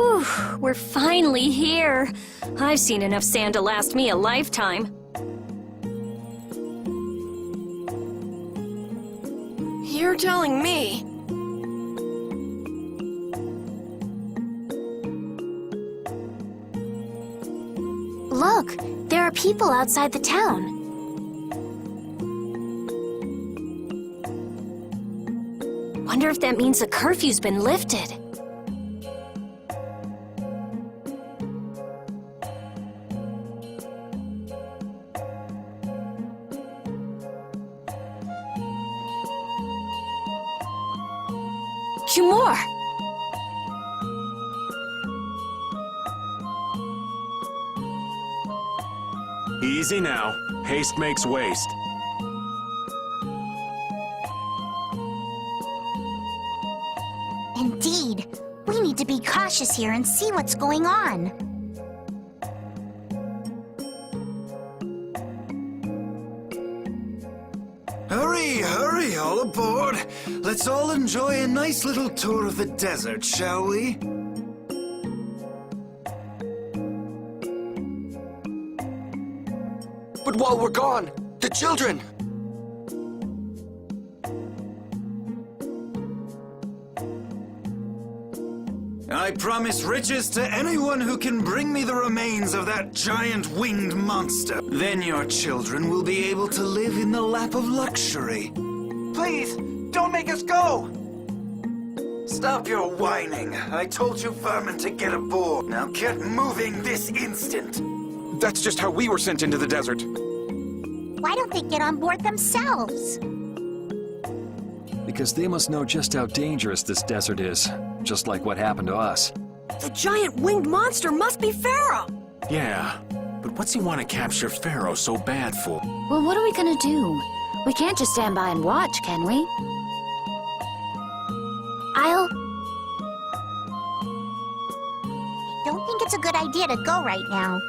Whew, we're finally here. I've seen enough sand to last me a lifetime. You're telling me. Look, there are people outside the town. Wonder if that means the curfew's been lifted. Humor! Easy now. Haste makes waste. Indeed. We need to be cautious here and see what's going on. Hurry, hurry, all aboard. Let's all enjoy a nice little tour of the desert, shall we? But while we're gone, the children! I promise riches to anyone who can bring me the remains of that giant winged monster. Then your children will be able to live in the lap of luxury. Please, don't make us go! Stop your whining. I told you vermin to get aboard. Now get moving this instant. That's just how we were sent into the desert. Why don't they get on board themselves? Because they must know just how dangerous this desert is, just like what happened to us. The giant winged monster must be Pharaoh! Yeah, but what's he want to capture Pharaoh so bad for? Well, what are we gonna do? We can't just stand by and watch, can we? I don't think it's a good idea to go right now.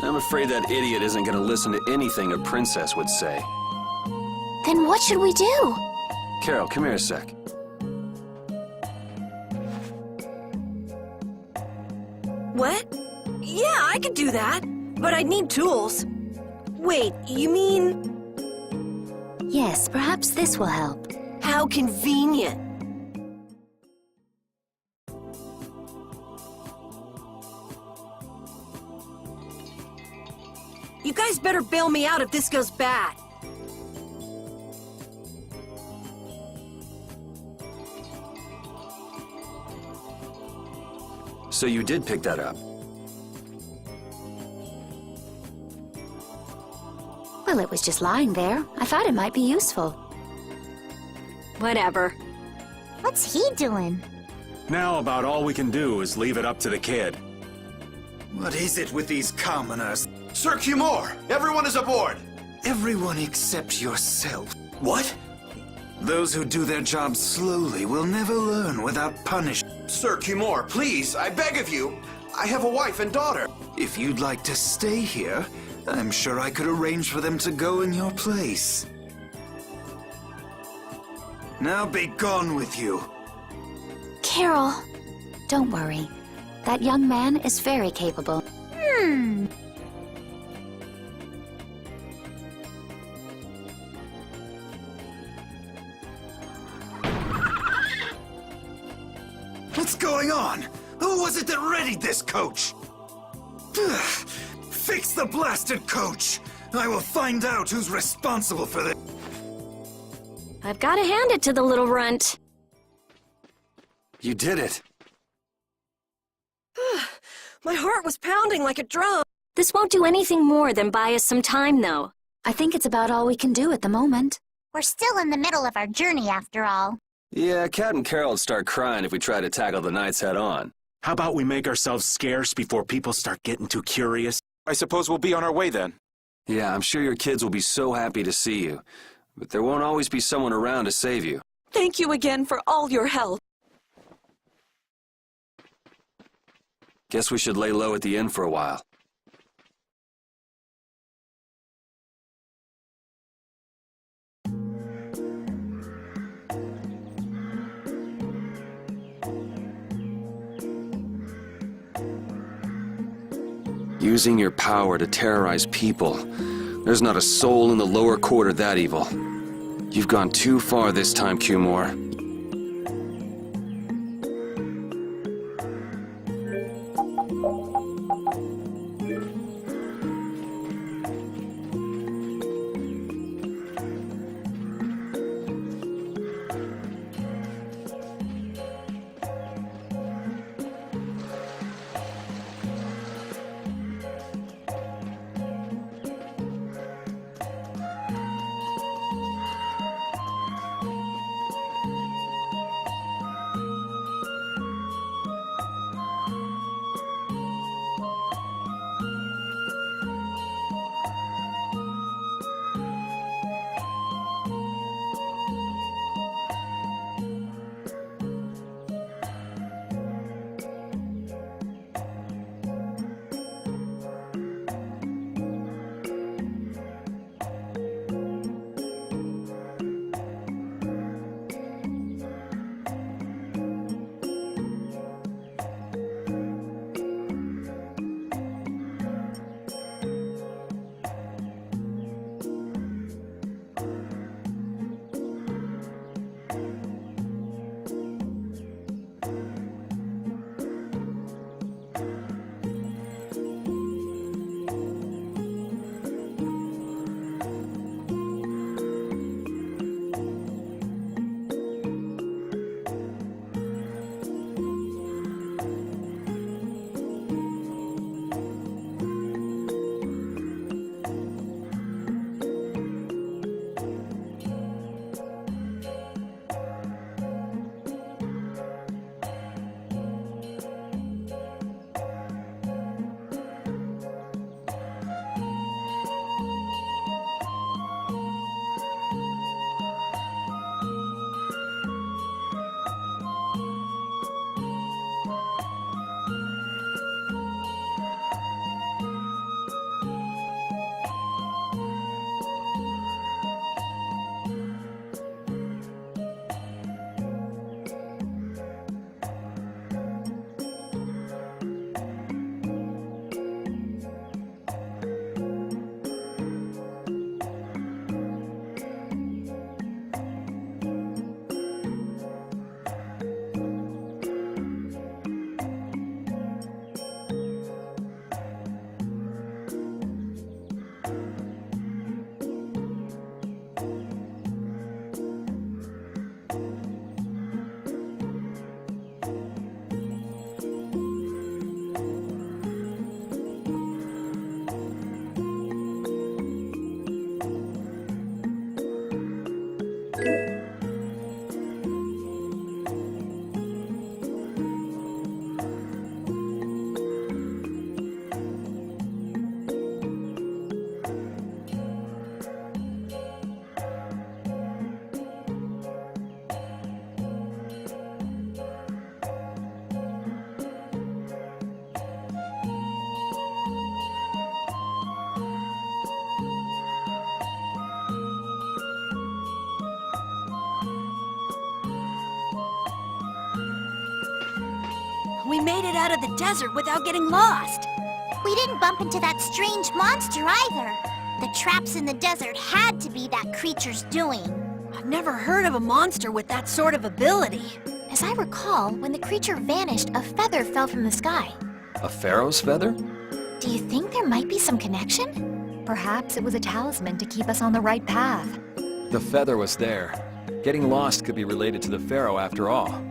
I'm afraid that idiot isn't going to listen to anything a princess would say. Then what should we do? Carol, come here a sec. What? Yeah, I could do that. But I'd need tools. Wait, you mean... Yes, perhaps this will help. How convenient. You guys better bail me out if this goes bad. So you did pick that up. Well, it was just lying there. I thought it might be useful. Whatever. What's he doing? Now about all we can do is leave it up to the kid. What is it with these commoners? Sir Cumore, everyone is aboard! Everyone except yourself. What? Those who do their jobs slowly will never learn without punishment. Sir Cumore, please, I beg of you. I have a wife and daughter. If you'd like to stay here, I'm sure I could arrange for them to go in your place. Now be gone with you. Carol, don't worry. That young man is very capable. What's going on? Who was it that readied this coach? Fix the blasted coach! I will find out who's responsible for this. I've got to hand it to the little runt. You did it. My heart was pounding like a drum. This won't do anything more than buy us some time, though. I think it's about all we can do at the moment. We're still in the middle of our journey, after all. Yeah, Cat and Carol would start crying if we tried to tackle the knights head on. How about we make ourselves scarce before people start getting too curious? I suppose we'll be on our way then. Yeah, I'm sure your kids will be so happy to see you. But there won't always be someone around to save you. Thank you again for all your help. Guess we should lay low at the inn for a while. Using your power to terrorize people. There's not a soul in the lower quarter that evil. You've gone too far this time, Cumore. We made it out of the desert without getting lost. We didn't bump into that strange monster either. The traps in the desert had to be that creature's doing. I've never heard of a monster with that sort of ability. As I recall, when the creature vanished, a feather fell from the sky. A pharaoh's feather? Do you think there might be some connection? Perhaps it was a talisman to keep us on the right path. The feather was there. Getting lost could be related to the pharaoh after all.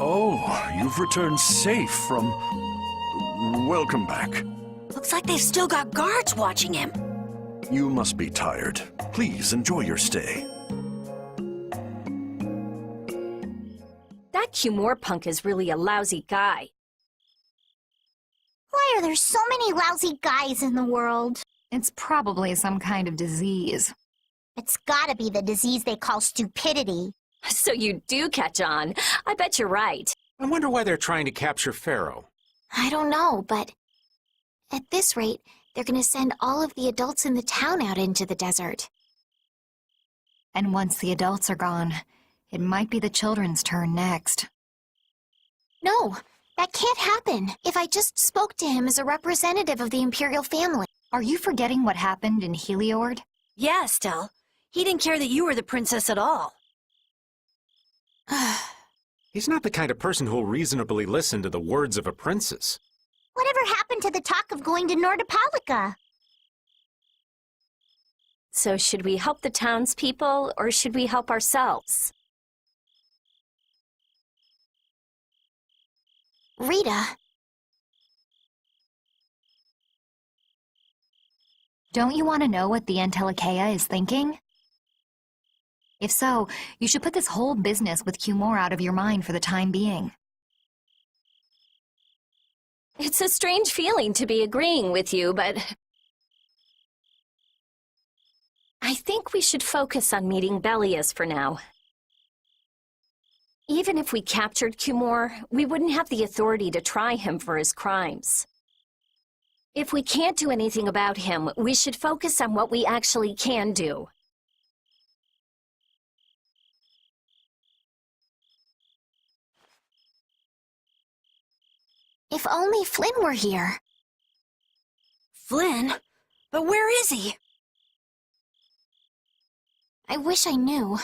Oh, you've returned safe from... Welcome back. Looks like they've still got guards watching him. You must be tired. Please enjoy your stay. That Cumore punk is really a lousy guy. Why are there so many lousy guys in the world? It's probably some kind of disease. It's gotta be the disease they call stupidity. So you do catch on. I bet you're right. I wonder why they're trying to capture Pharaoh. I don't know, but at this rate, they're gonna send all of the adults in the town out into the desert. And once the adults are gone, it might be the children's turn next. No, that can't happen. If I just spoke to him as a representative of the Imperial family. Are you forgetting what happened in Heliord? Yeah, Estelle. He didn't care that you were the princess at all. He's not the kind of person who'll reasonably listen to the words of a princess. Whatever happened to the talk of going to Nordopolica? So should we help the townspeople, or should we help ourselves? Rita. Don't you want to know what the Antilocheia is thinking? If so, you should put this whole business with Cumore out of your mind for the time being. It's a strange feeling to be agreeing with you, but... I think we should focus on meeting Belias for now. Even if we captured Cumore, we wouldn't have the authority to try him for his crimes. If we can't do anything about him, we should focus on what we actually can do. If only Flynn were here. Flynn? But where is he? I wish I knew.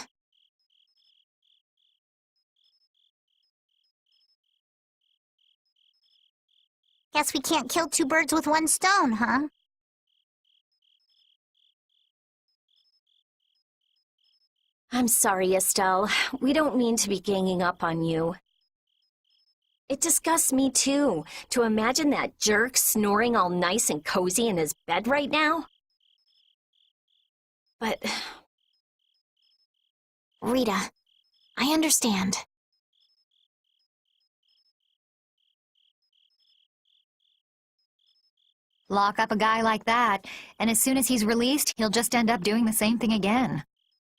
Guess we can't kill two birds with one stone, huh? I'm sorry, Estelle. We don't mean to be ganging up on you. It disgusts me, too, to imagine that jerk snoring all nice and cozy in his bed right now. But... Rita, I understand. Lock up a guy like that, and as soon as he's released, he'll just end up doing the same thing again.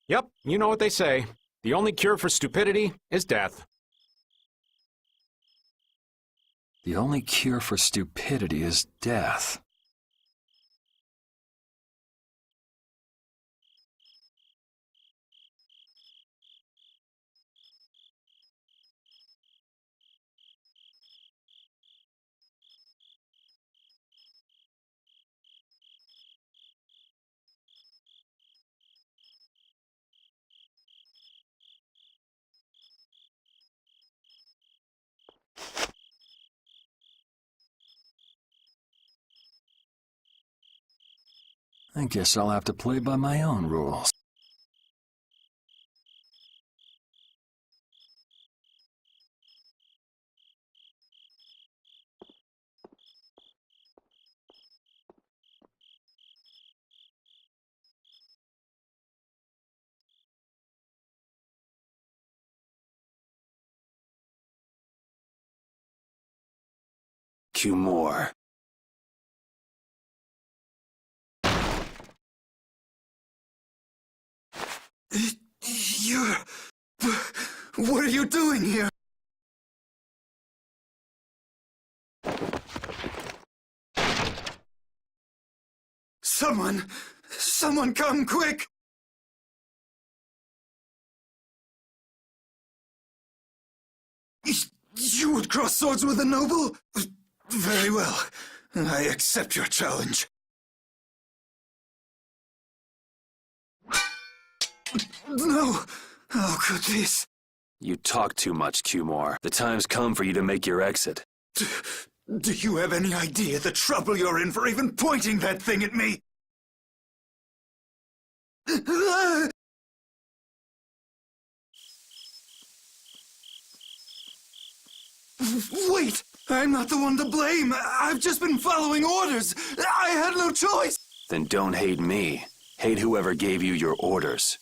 Yep, you know what they say. The only cure for stupidity is death. The only cure for stupidity is death. I guess I'll have to play by my own rules. Cumore. You're... What are you doing here? Someone come quick! You would cross swords with a noble? Very well. I accept your challenge. No! How could this? You talk too much, Cumore. The time's come for you to make your exit. Do you have any idea the trouble you're in for even pointing that thing at me? Wait! I'm not the one to blame. I've just been following orders. I had no choice. Then don't hate me. Hate whoever gave you your orders.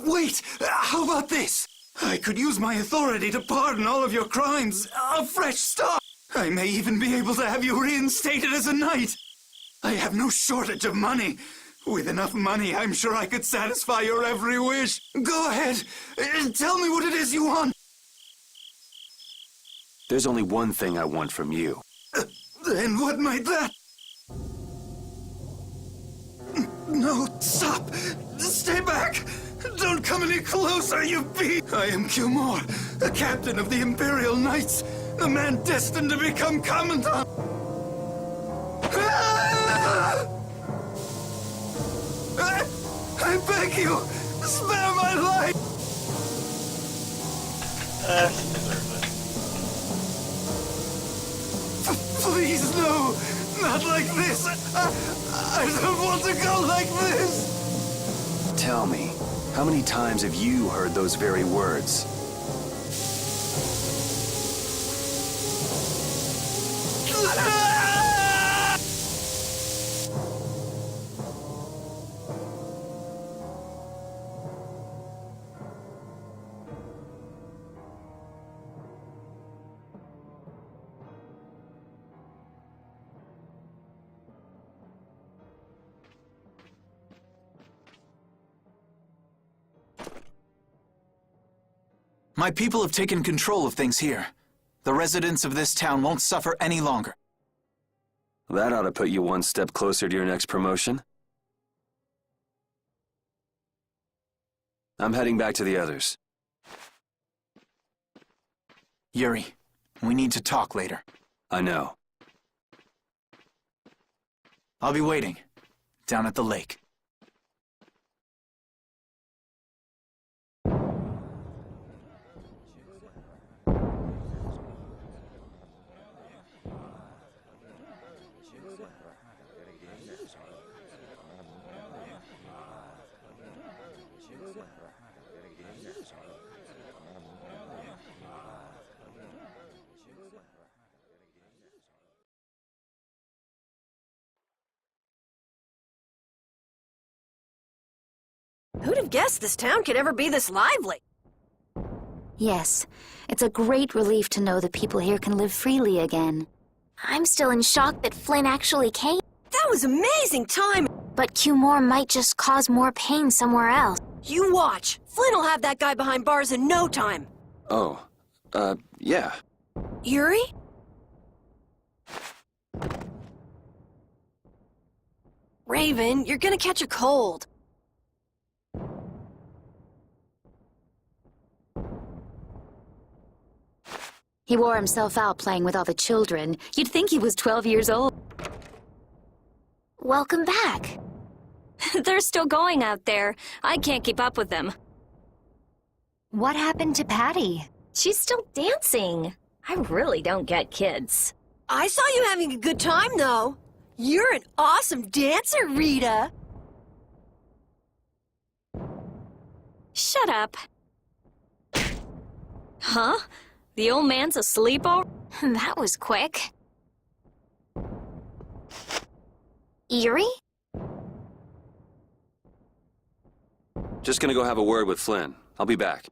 Wait! How about this? I could use my authority to pardon all of your crimes. A fresh start. I may even be able to have you reinstated as a knight. I have no shortage of money. With enough money, I'm sure I could satisfy your every wish. Go ahead. Tell me what it is you want. There's only one thing I want from you. And what might that? No, stop! Stay back! Don't come any closer, you beast! I am Cumor, the captain of the Imperial Knights, the man destined to become Commandant! Ah! I beg you, spare my life! Please, no! Not like this! I don't want to go like this! Tell me, how many times have you heard those very words? My people have taken control of things here. The residents of this town won't suffer any longer. That ought to put you one step closer to your next promotion. I'm heading back to the others. Yuri, we need to talk later. I know. I'll be waiting, down at the lake. Who'd have guessed this town could ever be this lively? Yes, it's a great relief to know that people here can live freely again. I'm still in shock that Flynn actually came. That was amazing time! But Cumor might just cause more pain somewhere else. You watch. Flynn will have that guy behind bars in no time. Oh, yeah. Yuri? Raven, you're gonna catch a cold. He wore himself out playing with all the children. You'd think he was 12 years old. Welcome back. They're still going out there. I can't keep up with them. What happened to Patty? She's still dancing. I really don't get kids. I saw you having a good time, though. You're an awesome dancer, Rita. Shut up. Huh? The old man's asleep already? That was quick. Yuri? Just gonna go have a word with Flynn. I'll be back.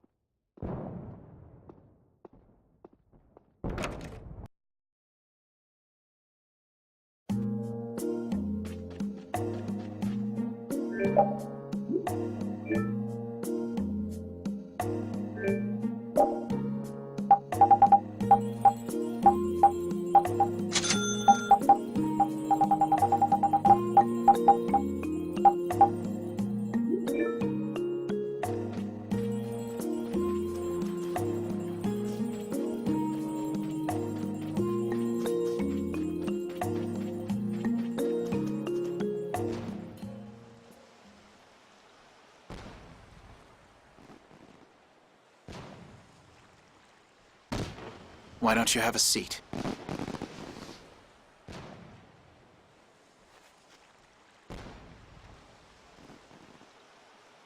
Why don't you have a seat?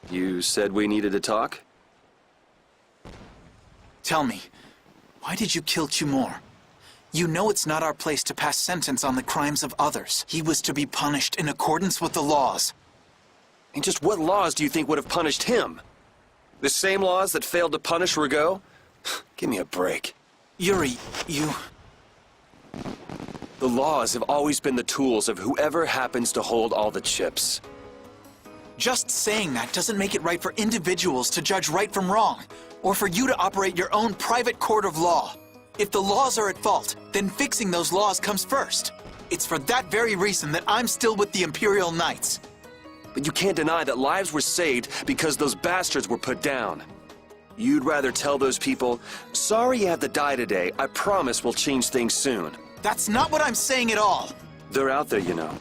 You said we needed to talk? Tell me, why did you kill Cumor? You know it's not our place to pass sentence on the crimes of others. He was to be punished in accordance with the laws. And just what laws do you think would have punished him? The same laws that failed to punish Rigaud? Give me a break. Yuri, you... The laws have always been the tools of whoever happens to hold all the chips. Just saying that doesn't make it right for individuals to judge right from wrong, or for you to operate your own private court of law. If the laws are at fault, then fixing those laws comes first. It's for that very reason that I'm still with the Imperial Knights. But you can't deny that lives were saved because those bastards were put down. You'd rather tell those people, sorry you have to die today, I promise we'll change things soon. That's not what I'm saying at all. They're out there, you know.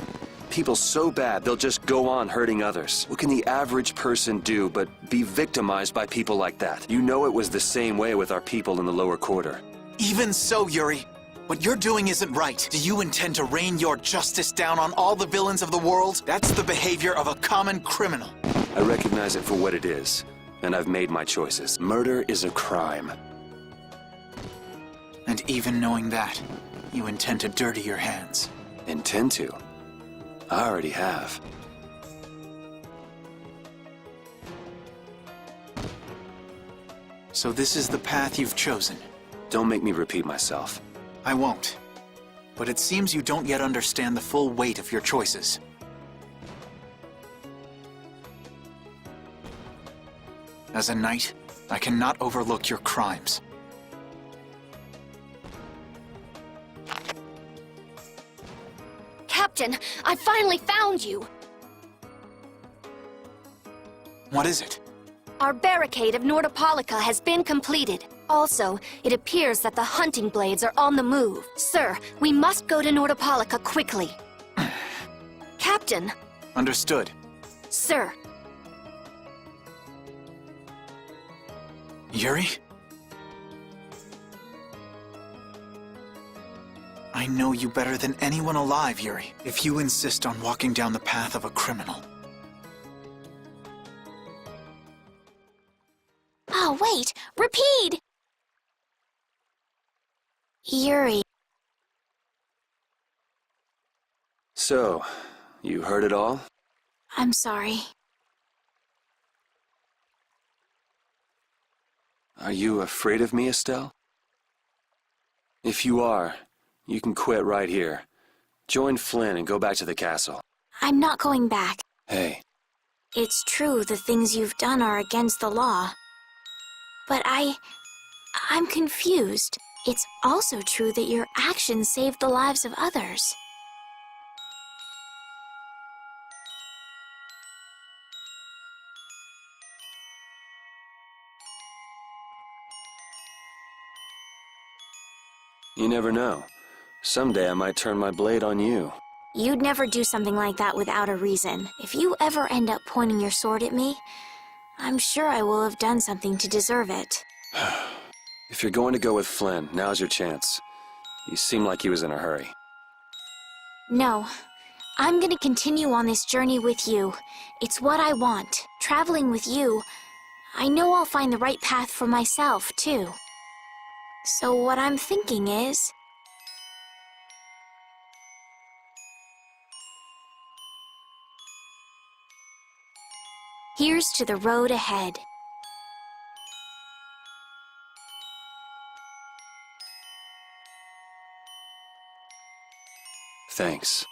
People so bad, they'll just go on hurting others. What can the average person do but be victimized by people like that? You know it was the same way with our people in the lower quarter. Even so, Yuri, what you're doing isn't right. Do you intend to rain your justice down on all the villains of the world? That's the behavior of a common criminal. I recognize it for what it is, and I've made my choices. Murder is a crime. And even knowing that, you intend to dirty your hands. Intend to? I already have. So this is the path you've chosen. Don't make me repeat myself. I won't. But it seems you don't yet understand the full weight of your choices. As a knight, I cannot overlook your crimes. Captain, I finally found you! What is it? Our barricade of Nordopolica has been completed. Also, it appears that the hunting blades are on the move. Sir, we must go to Nordopolica quickly. Captain! Understood. Sir! Yuri? I know you better than anyone alive, Yuri. If you insist on walking down the path of a criminal. Oh, wait! Repeat! Yuri. So, you heard it all? I'm sorry. Are you afraid of me, Estelle? If you are, you can quit right here. Join Flynn and go back to the castle. I'm not going back. Hey. It's true the things you've done are against the law. But I'm confused. It's also true that your actions saved the lives of others. You never know. Someday I might turn my blade on you. You'd never do something like that without a reason. If you ever end up pointing your sword at me, I'm sure I will have done something to deserve it. If you're going to go with Flynn, now's your chance. You seem like he was in a hurry. No. I'm gonna continue on this journey with you. It's what I want. Traveling with you, I know I'll find the right path for myself, too. So what I'm thinking is... here's to the road ahead. Thanks.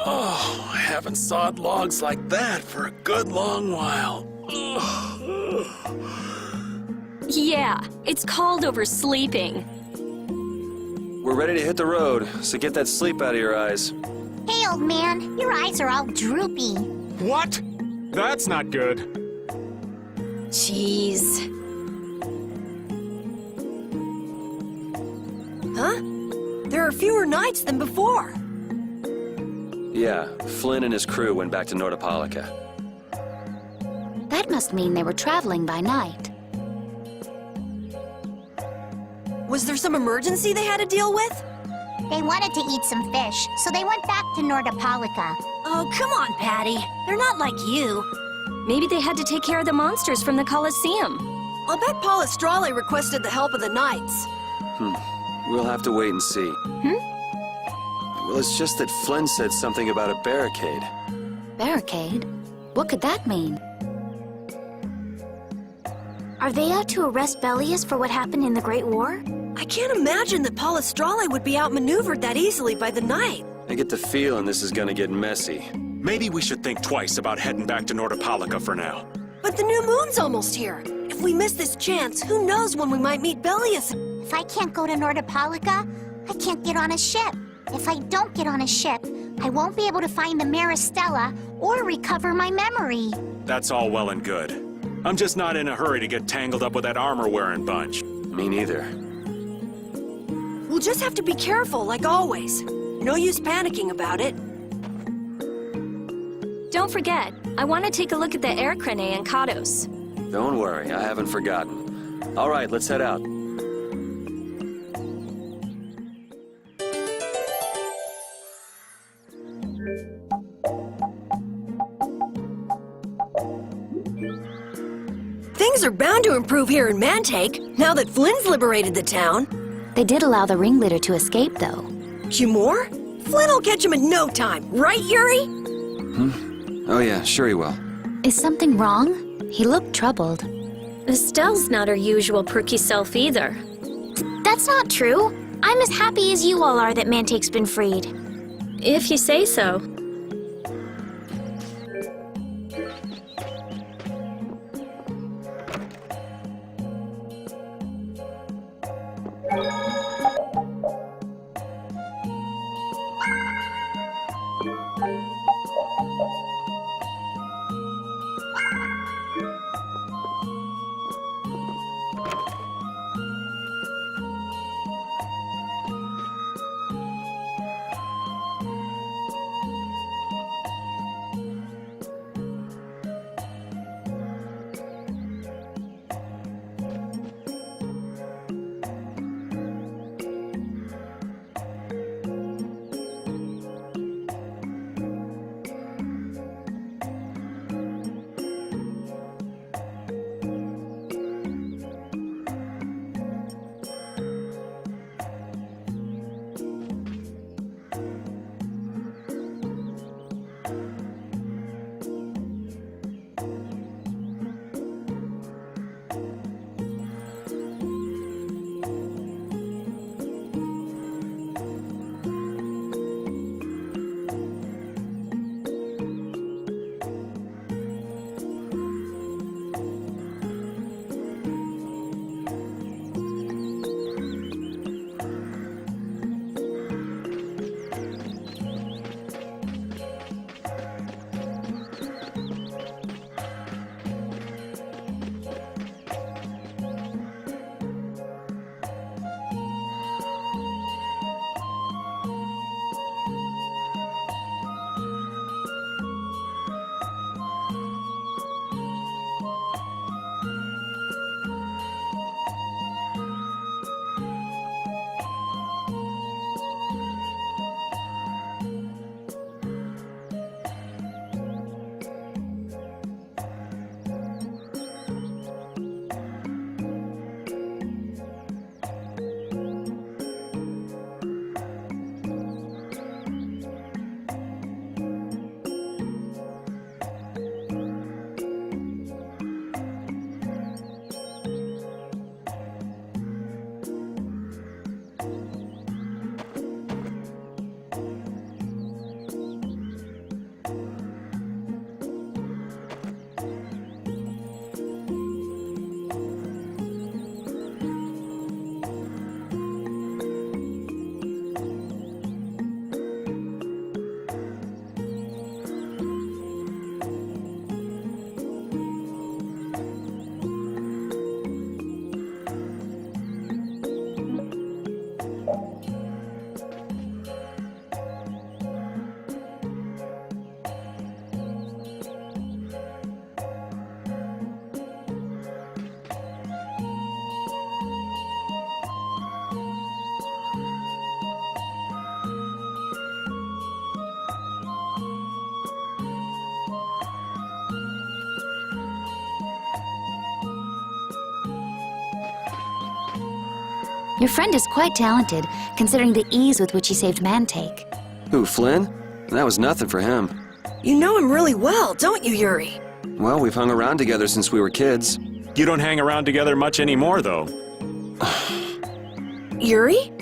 Oh, I haven't sawed logs like that for a good long while. Yeah, it's called oversleeping. We're ready to hit the road, so get that sleep out of your eyes. Hey, old man, your eyes are all droopy. What? That's not good. Jeez. Huh? There are fewer knights than before. Yeah, Flynn and his crew went back to Nordopolica. That must mean they were traveling by night. Was there some emergency they had to deal with? They wanted to eat some fish, so they went back to Nordopolica. Oh, come on, Patty. They're not like you. Maybe they had to take care of the monsters from the Colosseum. I'll bet Palestrale requested the help of the knights. We'll have to wait and see. Well, it's just that Flynn said something about a barricade. Barricade? What could that mean? Are they out to arrest Bellius for what happened in the Great War? I can't imagine that Palestrale would be outmaneuvered that easily by the knight. I get the feeling this is gonna get messy. Maybe we should think twice about heading back to Nordopolica for now. But the new moon's almost here. If we miss this chance, who knows when we might meet Bellius? If I can't go to Nordopolica, I can't get on a ship. If I don't get on a ship, I won't be able to find the Maristella or recover my memory. That's all well and good. I'm just not in a hurry to get tangled up with that armor-wearing bunch. Me neither. We'll just have to be careful, like always. No use panicking about it. Don't forget, I want to take a look at the air crane and Kados. Don't worry, I haven't forgotten. All right, let's head out. Things are bound to improve here in Mantake, now that Flynn's liberated the town. They did allow the ringleader to escape, though. Humor? Flynn will catch him in no time, right, Yuri? Oh yeah, sure he will. Is something wrong? He looked troubled. Estelle's not her usual perky self either. That's not true. I'm as happy as you all are that Mantake's been freed. If you say so. Your friend is quite talented, considering the ease with which he saved Mantake. Who, Flynn? That was nothing for him. You know him really well, don't you, Yuri? Well, we've hung around together since we were kids. You don't hang around together much anymore, though. Yuri?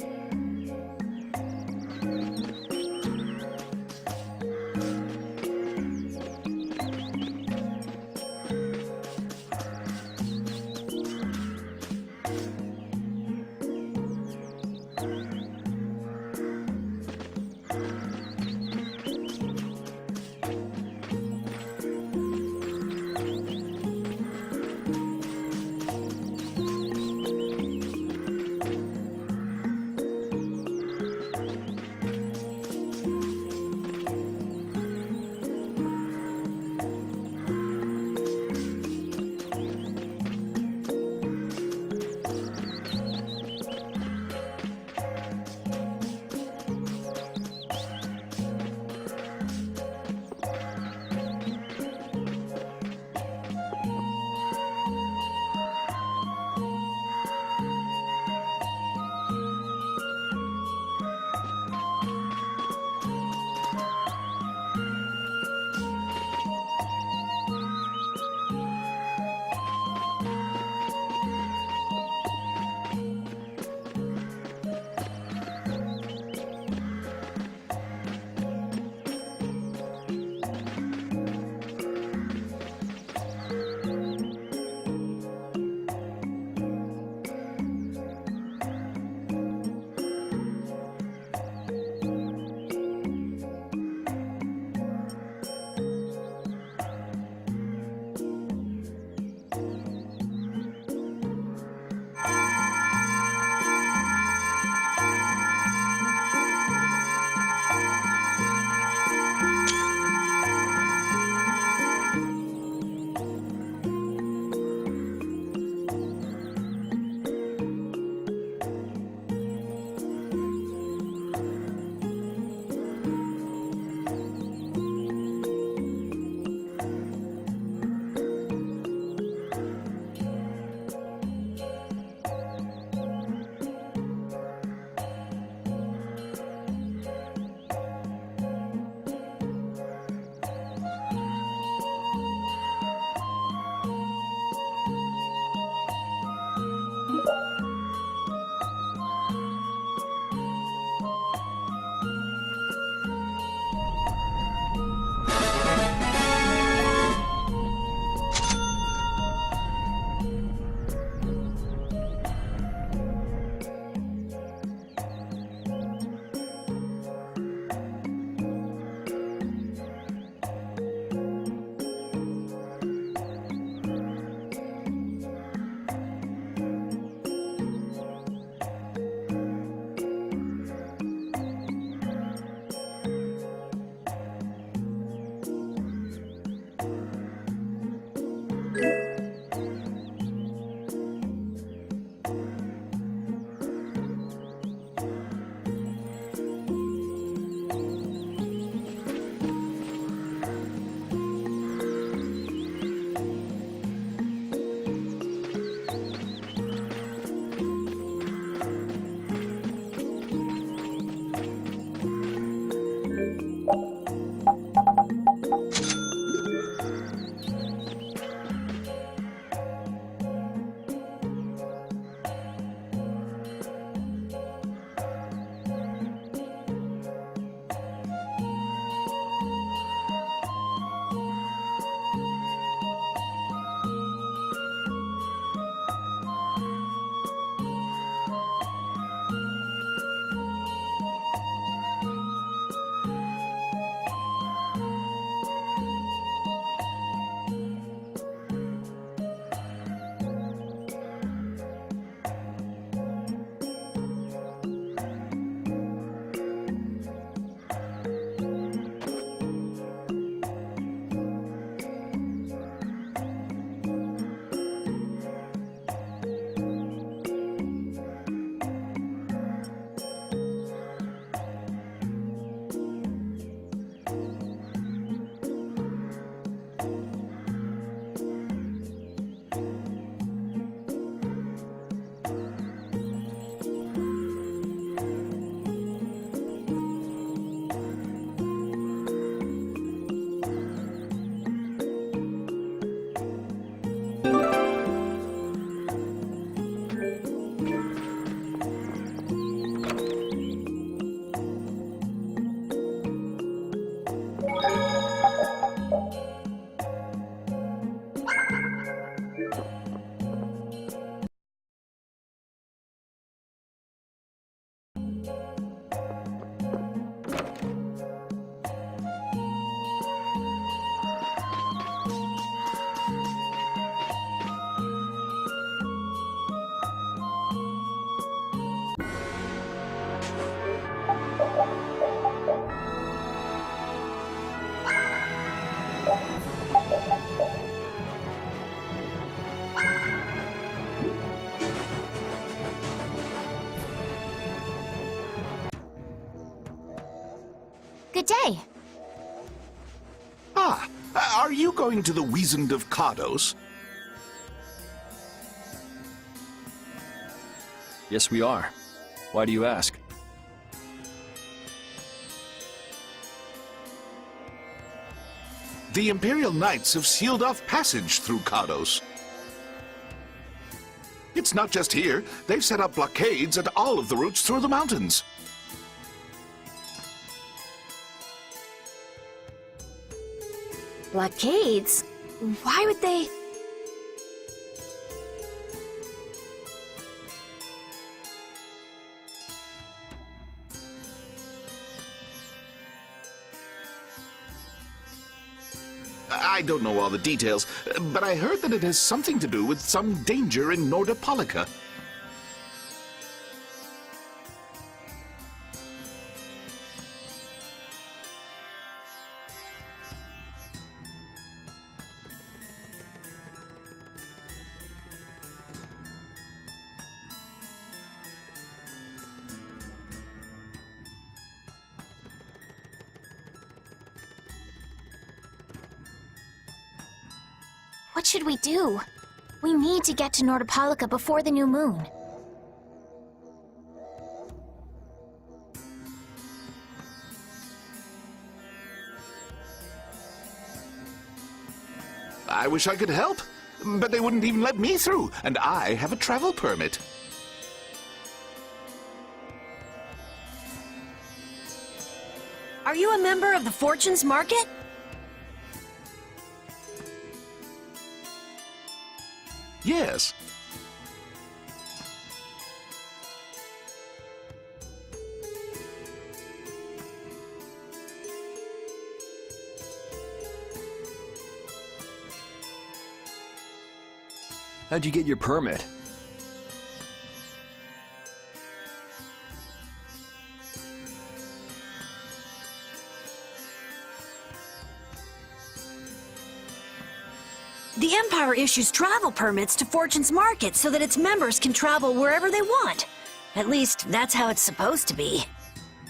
Good day. Ah, are you going to the Wizened of Cardos? Yes, we are. Why do you ask? The Imperial Knights have sealed off passage through Cardos. It's not just here. They've set up blockades at all of the routes through the mountains. Blockades? Why would they... I don't know all the details, but I heard that it has something to do with some danger in Nordopolica. What should we do? We need to get to Nordopolica before the new moon. I wish I could help, but they wouldn't even let me through, and I have a travel permit. Are you a member of the Fortunes Market? Yes. How'd you get your permit? The Empire issues travel permits to Fortune's Market so that its members can travel wherever they want. At least, that's how it's supposed to be.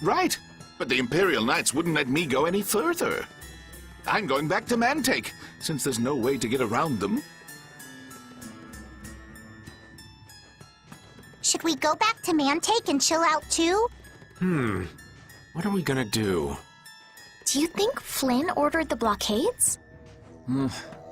Right, but the Imperial Knights wouldn't let me go any further. I'm going back to Mantake, since there's no way to get around them. Should we go back to Mantake and chill out too? What are we gonna do? Do you think Flynn ordered the blockades?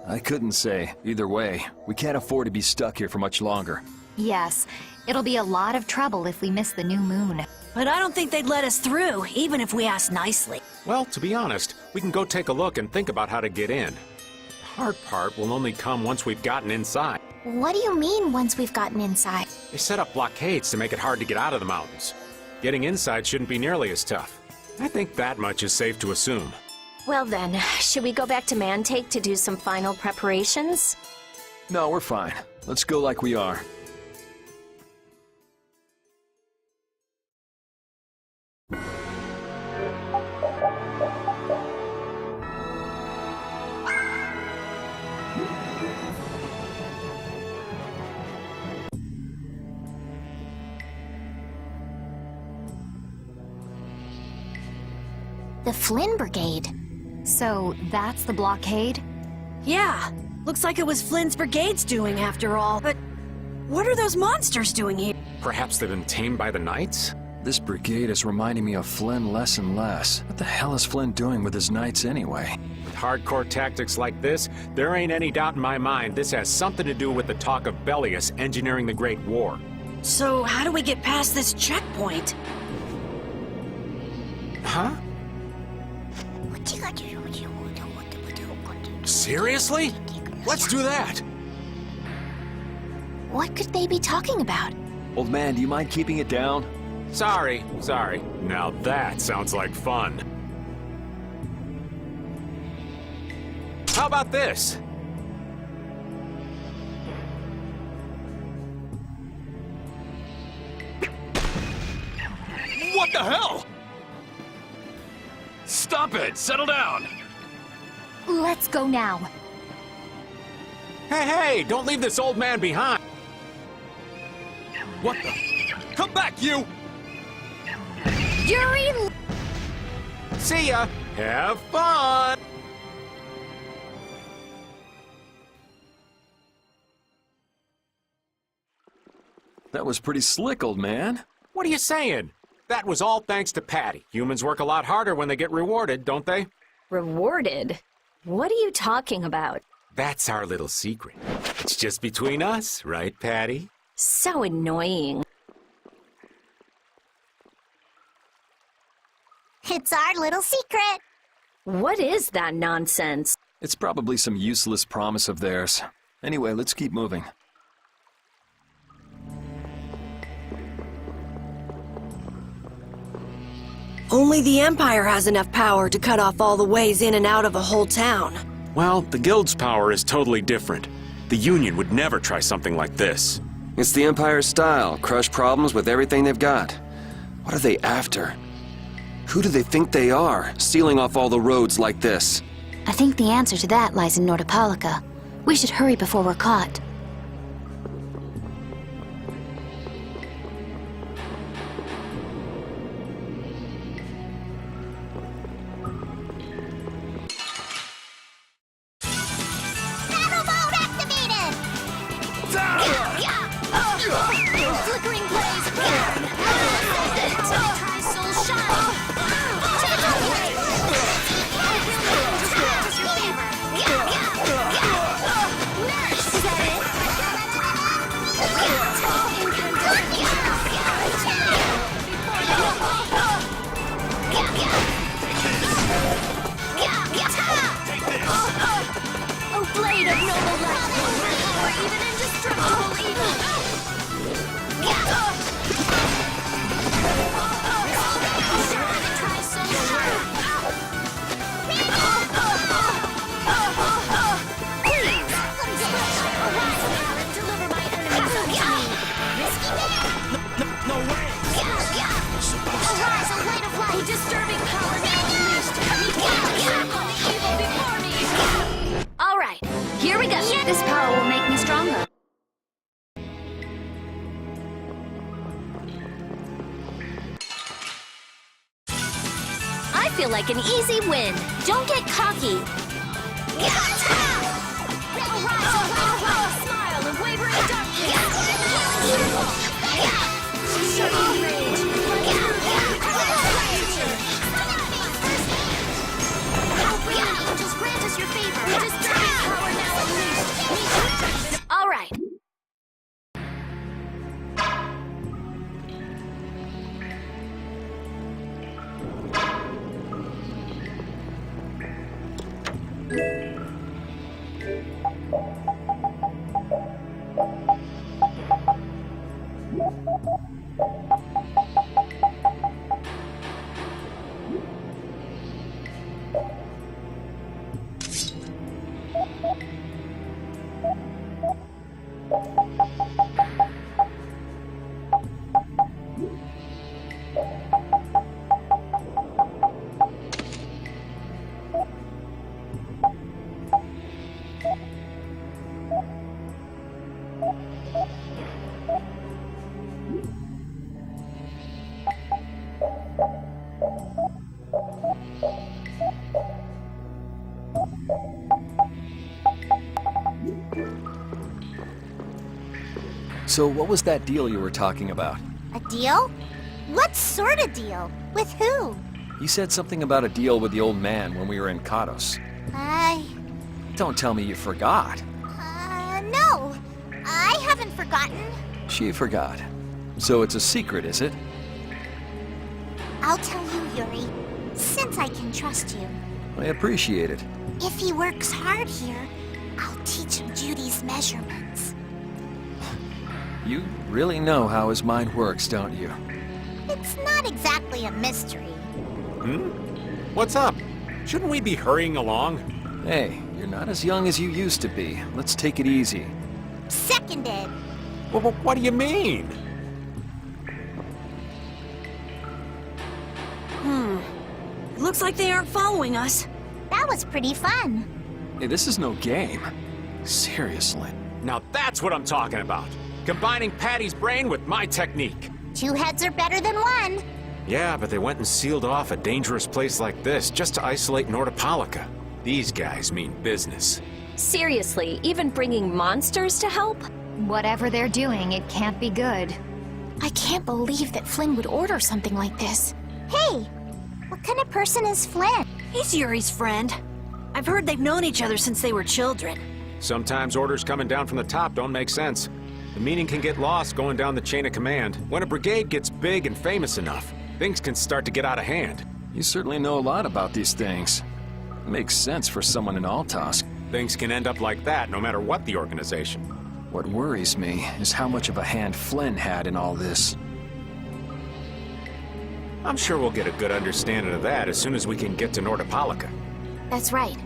I couldn't say. Either way, we can't afford to be stuck here for much longer. Yes, it'll be a lot of trouble if we miss the new moon. But I don't think they'd let us through, even if we asked nicely. Well, to be honest, we can go take a look and think about how to get in. The hard part will only come once we've gotten inside. What do you mean once we've gotten inside? They set up blockades to make it hard to get out of the mountains. Getting inside shouldn't be nearly as tough. I think that much is safe to assume. Well then, should we go back to Mantake to do some final preparations? No, we're fine. Let's go like we are. The Flynn Brigade. So, that's the blockade? Yeah, looks like it was Flynn's brigade's doing after all. But what are those monsters doing here? Perhaps they've been tamed by the knights? This brigade is reminding me of Flynn less and less. What the hell is Flynn doing with his knights anyway? With hardcore tactics like this, there ain't any doubt in my mind this has something to do with the talk of Bellius engineering the Great War. So how do we get past this checkpoint? Huh? Seriously? Let's do that! What could they be talking about? Old man, do you mind keeping it down? Sorry. Now that sounds like fun. How about this? What the hell? Stop it! Settle down! Let's go now. Hey, don't leave this old man behind! What the? Come back, you! Yuri! See ya! Have fun! That was pretty slick, old man. What are you saying? That was all thanks to Patty. Humans work a lot harder when they get rewarded, don't they? Rewarded? What are you talking about? That's our little secret. It's just between us, right, Patty? So annoying. It's our little secret. What is that nonsense? It's probably some useless promise of theirs. Anyway, let's keep moving. Only the Empire has enough power to cut off all the ways in and out of a whole town. Well, the Guild's power is totally different. The Union would never try something like this. It's the Empire's style, crush problems with everything they've got. What are they after? Who do they think they are, sealing off all the roads like this? I think the answer to that lies in Nordopolica. We should hurry before we're caught. Battle mode activated! Flickering blaze burn! Tri-soul shine! Is that Oh, blade of noble light! Or even indestructible evil! All right, here we go. This power will make me stronger. I feel like an easy win. Don't get cocky. Smile of wavering darkness. Shocking rage. Angels grant us your favor! Disturbing power now unleashed. All right. So what was that deal you were talking about? A deal? What sort of deal? With who? You said something about a deal with the old man when we were in Katos. Don't tell me you forgot. No. I haven't forgotten. She forgot. So it's a secret, is it? I'll tell you, Yuri, since I can trust you. I appreciate it. If he works hard here, I'll teach him Judy's measurements. You really know how his mind works, don't you? It's not exactly a mystery. What's up? Shouldn't we be hurrying along? Hey, you're not as young as you used to be. Let's take it easy. Seconded. What do you mean? Looks like they aren't following us. That was pretty fun. Hey, this is no game. Seriously. Now that's what I'm talking about. Combining Patty's brain with my technique. 2 heads are better than 1. Yeah, but they went and sealed off a dangerous place like this just to isolate Nordopolica. These guys mean business. Seriously, even bringing monsters to help? Whatever they're doing, it can't be good. I can't believe that Flynn would order something like this. Hey, what kind of person is Flynn? He's Yuri's friend. I've heard they've known each other since they were children. Sometimes orders coming down from the top don't make sense. The meaning can get lost going down the chain of command. When a brigade gets big and famous enough, things can start to get out of hand. You certainly know a lot about these things. Makes sense for someone in Altos. Things can end up like that no matter what the organization. What worries me is how much of a hand Flynn had in all this. I'm sure we'll get a good understanding of that as soon as we can get to Nordopolica. That's right.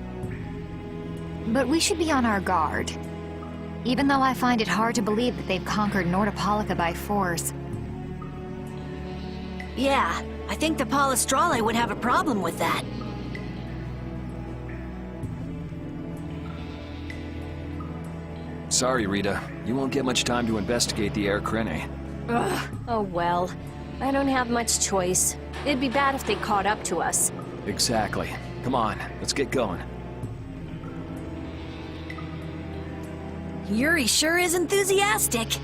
But we should be on our guard. Even though I find it hard to believe that they've conquered Nordopolica by force. Yeah, I think the Palestrale would have a problem with that. Sorry, Rita. You won't get much time to investigate the Air Krene. Ugh, oh well. I don't have much choice. It'd be bad if they caught up to us. Exactly. Come on, let's get going. Yuri sure is enthusiastic.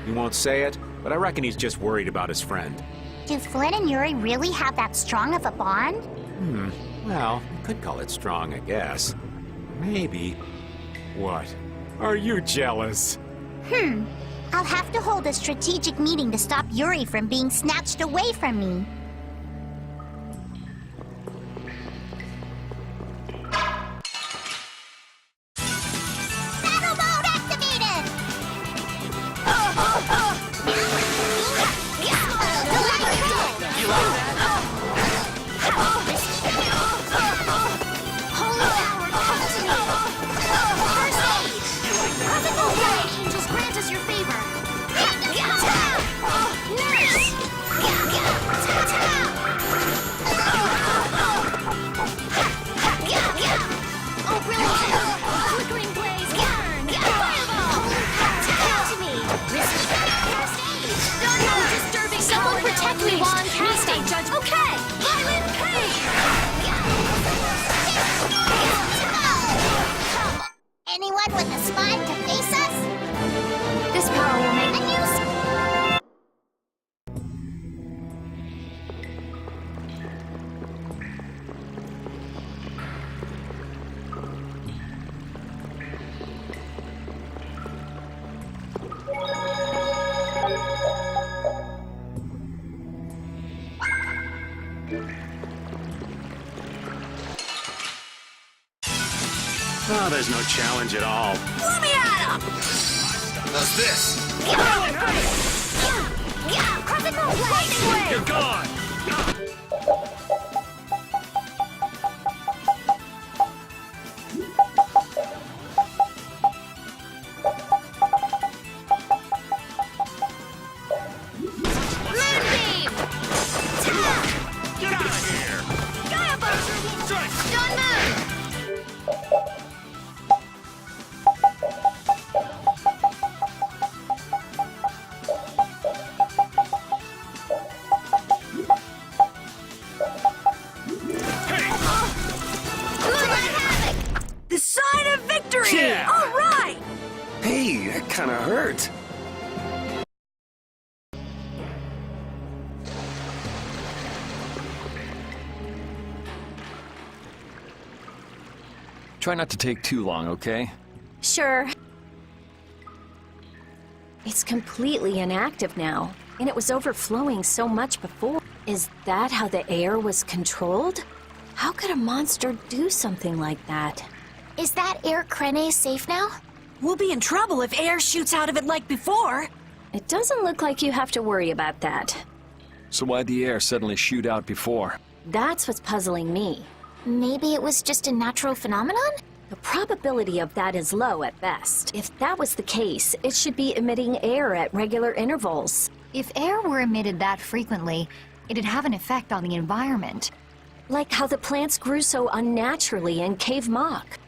He won't say it, but I reckon he's just worried about his friend. Do Flynn and Yuri really have that strong of a bond? Well, you could call it strong, I guess. Maybe. What? Are you jealous? I'll have to hold a strategic meeting to stop Yuri from being snatched away from me. Battle mode activated! Angels grant us your favor. Oh, brilliant! Flickering blaze, burn! Fireball! Come to me! No disturbing. Someone protect me while I'm casting. Judge. Okay. Violent pain. Anyone with a spine to face us? This power will make Oh, there's no challenge at all. Let me at him! How's this? You're gone! Moonbeam! Get out of here! Stone Moon! The sign of victory! Yeah! All right! Hey, that kinda hurt. Try not to take too long, okay? Sure. It's completely inactive now, and it was overflowing so much before. Is that how the air was controlled? How could a monster do something like that? Is that Air Krene safe now? We'll be in trouble if air shoots out of it like before. It doesn't look like you have to worry about that. So why'd the air suddenly shoot out before? That's what's puzzling me. Maybe it was just a natural phenomenon? The probability of that is low at best. If that was the case, it should be emitting air at regular intervals. If air were emitted that frequently, it'd have an effect on the environment. Like how the plants grew so unnaturally in Cave Mock.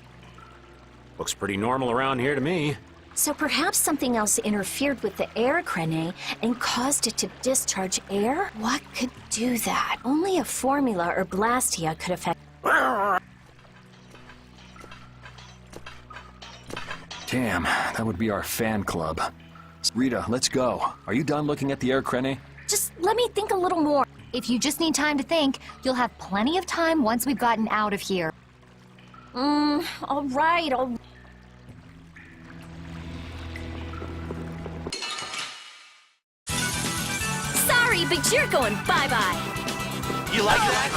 Looks pretty normal around here to me. So perhaps something else interfered with the air crane and caused it to discharge air? What could do that? Only a formula or blastia could affect... Damn, that would be our fan club. Rita, let's go. Are you done looking at the air crane? Just let me think a little more. If you just need time to think, you'll have plenty of time once we've gotten out of here. All right, Sorry, but you're going bye-bye. You like that?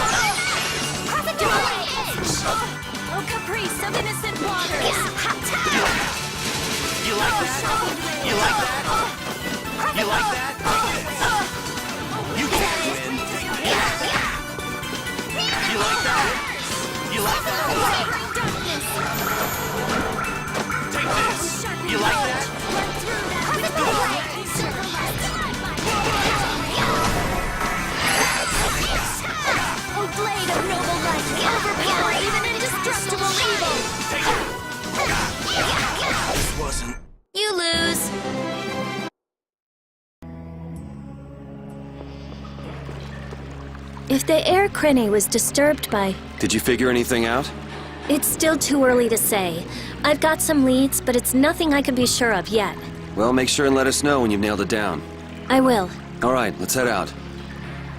Oh, caprice of innocent waters. You like that? You like that? You like that? You can't win. You like that? You like that? Take this. You like that? Oh, blade of noble light, overpower even indestructible evil. This wasn't... You lose. If the air crane was disturbed by... Did you figure anything out? It's still too early to say. I've got some leads, but it's nothing I can be sure of yet. Well, make sure and let us know when you've nailed it down. I will. All right, let's head out.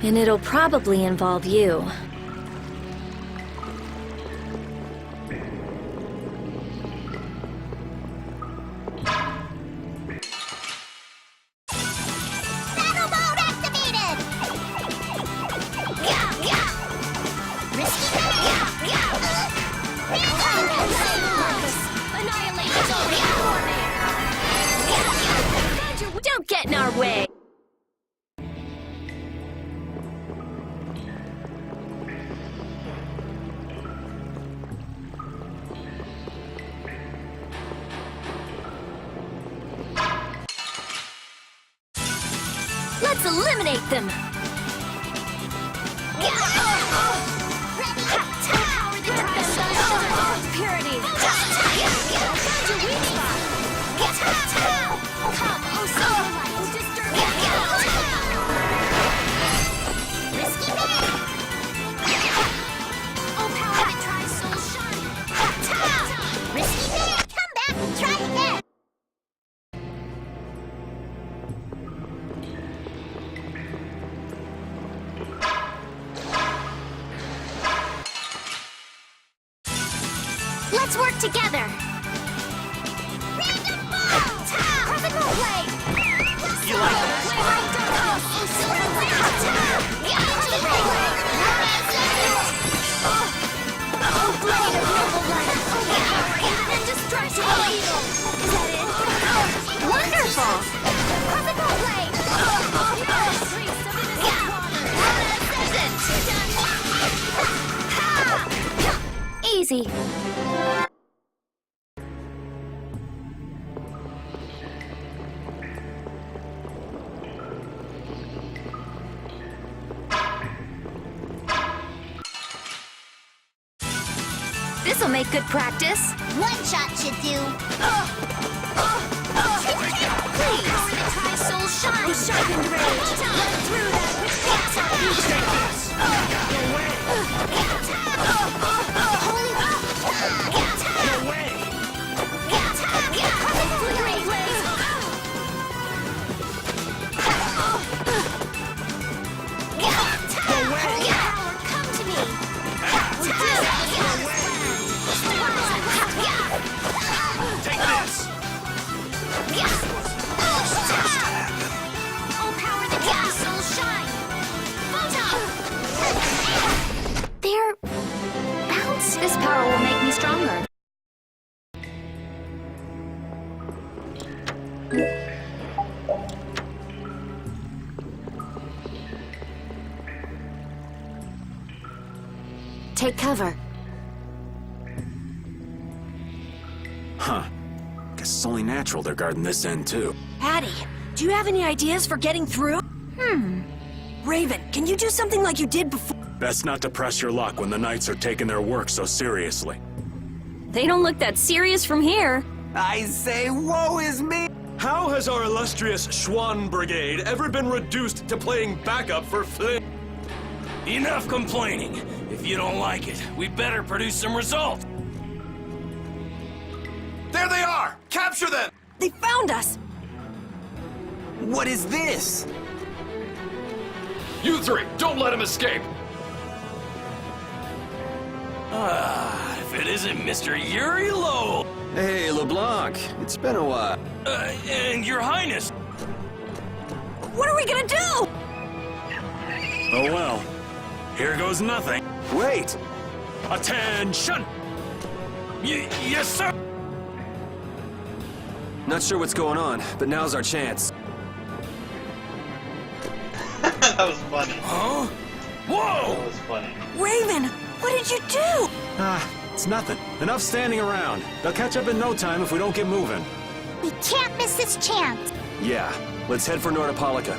And it'll probably involve you. Battle mode activated! Don't get in our way! Let's eliminate them! Purity! Come, oh so light! Disturb Risky man! Oh power that tries soul shine! Risky man! Come back and try again! Let's work together. Random ball! Critical blade! You like that? Wonderful! Critical blade! Easy. This'll make good practice. One shot should do. Please. Try soul shine. Sharpened rage. Run through that which can't You take this. Your way. Holy Your way. Flickering blaze. Your way. Power, come to me. Take this. Oh, power that can soul shine. Photon. They're bounce. This power will make me stronger. Take cover. Huh. Guess it's only natural they're guarding this end, too. Patty, do you have any ideas for getting through? Raven, can you do something like you did before? Best not to press your luck when the Knights are taking their work so seriously. They don't look that serious from here. I say, woe is me! How has our illustrious Schwann Brigade ever been reduced to playing backup for Flynn? Enough complaining. If you don't like it, we better produce some results. There they are! Capture them! They found us! What is this? You three, don't let him escape! If it isn't Mr. Yuri Lowell. Hey, LeBlanc. It's been a while. And Your Highness. What are we gonna do? Oh well. Here goes nothing. Wait! Attention! Yes, sir! Not sure what's going on, but now's our chance. That was funny. Huh? Whoa! That was funny. Raven, what did you do? It's nothing. Enough standing around. They'll catch up in no time if we don't get moving. We can't miss this chance. Yeah, let's head for Nordopolica.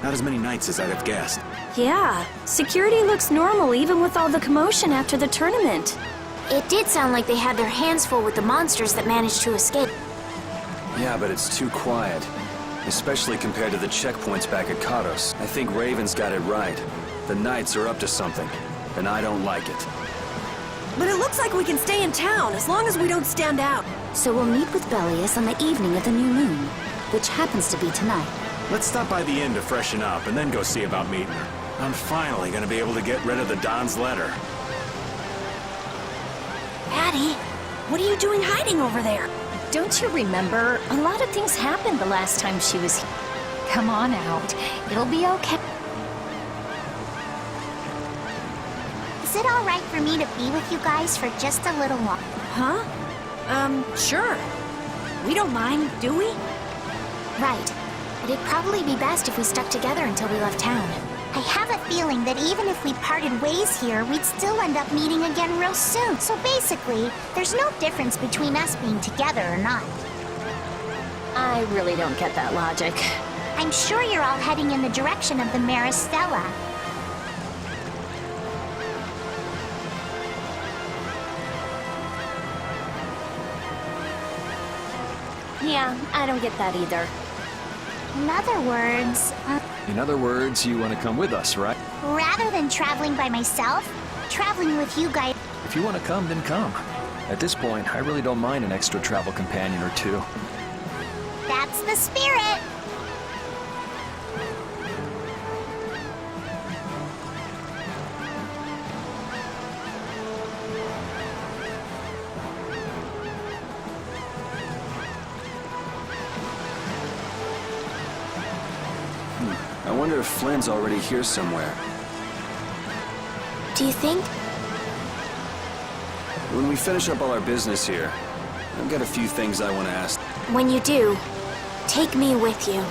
Not as many knights as I'd have guessed. Yeah, security looks normal even with all the commotion after the tournament. It did sound like they had their hands full with the monsters that managed to escape. Yeah, but it's too quiet. Especially compared to the checkpoints back at Kados. I think Raven's got it right. The Knights are up to something, and I don't like it. But it looks like we can stay in town as long as we don't stand out. So we'll meet with Belius on the evening of the new moon, which happens to be tonight. Let's stop by the inn to freshen up and then go see about meeting her. I'm finally gonna be able to get rid of the Don's letter. Addie, what are you doing hiding over there? Don't you remember? A lot of things happened the last time she was here. Come on out. It'll be okay. Is it all right for me to be with you guys for just a little while? Huh? Sure. We don't mind, do we? Right. It'd probably be best if we stuck together until we left town. I have a feeling that even if we parted ways here, we'd still end up meeting again real soon. So basically, there's no difference between us being together or not. I really don't get that logic. I'm sure you're all heading in the direction of the Maristella. Yeah, I don't get that either. In other words, you want to come with us, right? rather than traveling by myself, traveling with you guys. If you want to come, then come. At this point, I really don't mind an extra travel companion or two. That's the spirit. I wonder if Flynn's already here somewhere. Do you think? When we finish up all our business here, I've got a few things I want to ask. When you do, take me with you.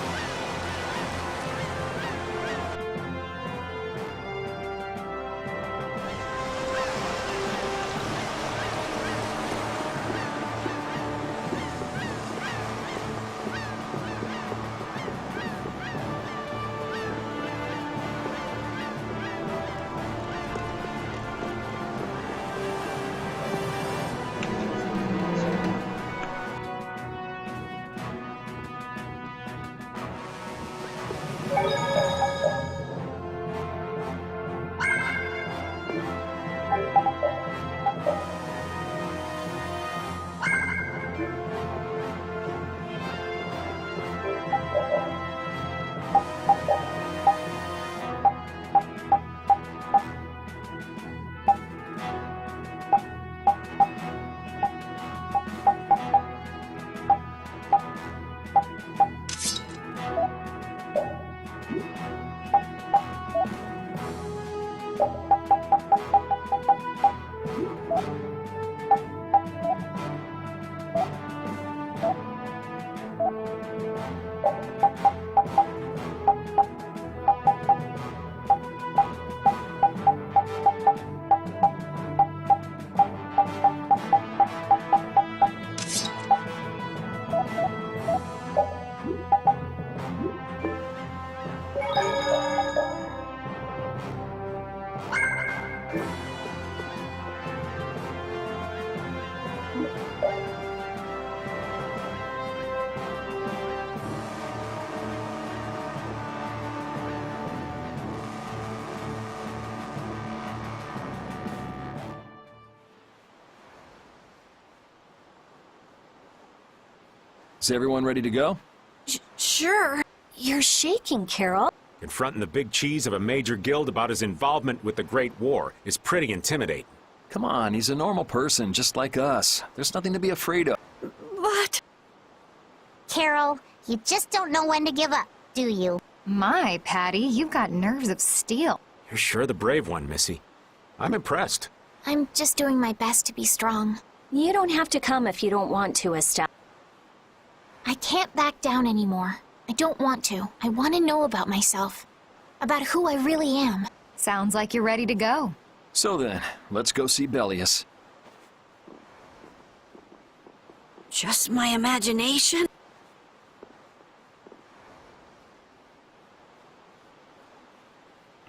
Is everyone ready to go? Sure. You're shaking, Carol. Confronting the big cheese of a major guild about his involvement with the Great War is pretty intimidating. Come on, he's a normal person, just like us. There's nothing to be afraid of. What? Carol, you just don't know when to give up, do you? My, Patty, you've got nerves of steel. You're sure the brave one, Missy. I'm impressed. I'm just doing my best to be strong. You don't have to come if you don't want to, Estelle. I can't back down anymore. I don't want to. I want to know about myself. About who I really am. Sounds like you're ready to go. So then, let's go see Bellius. Just my imagination?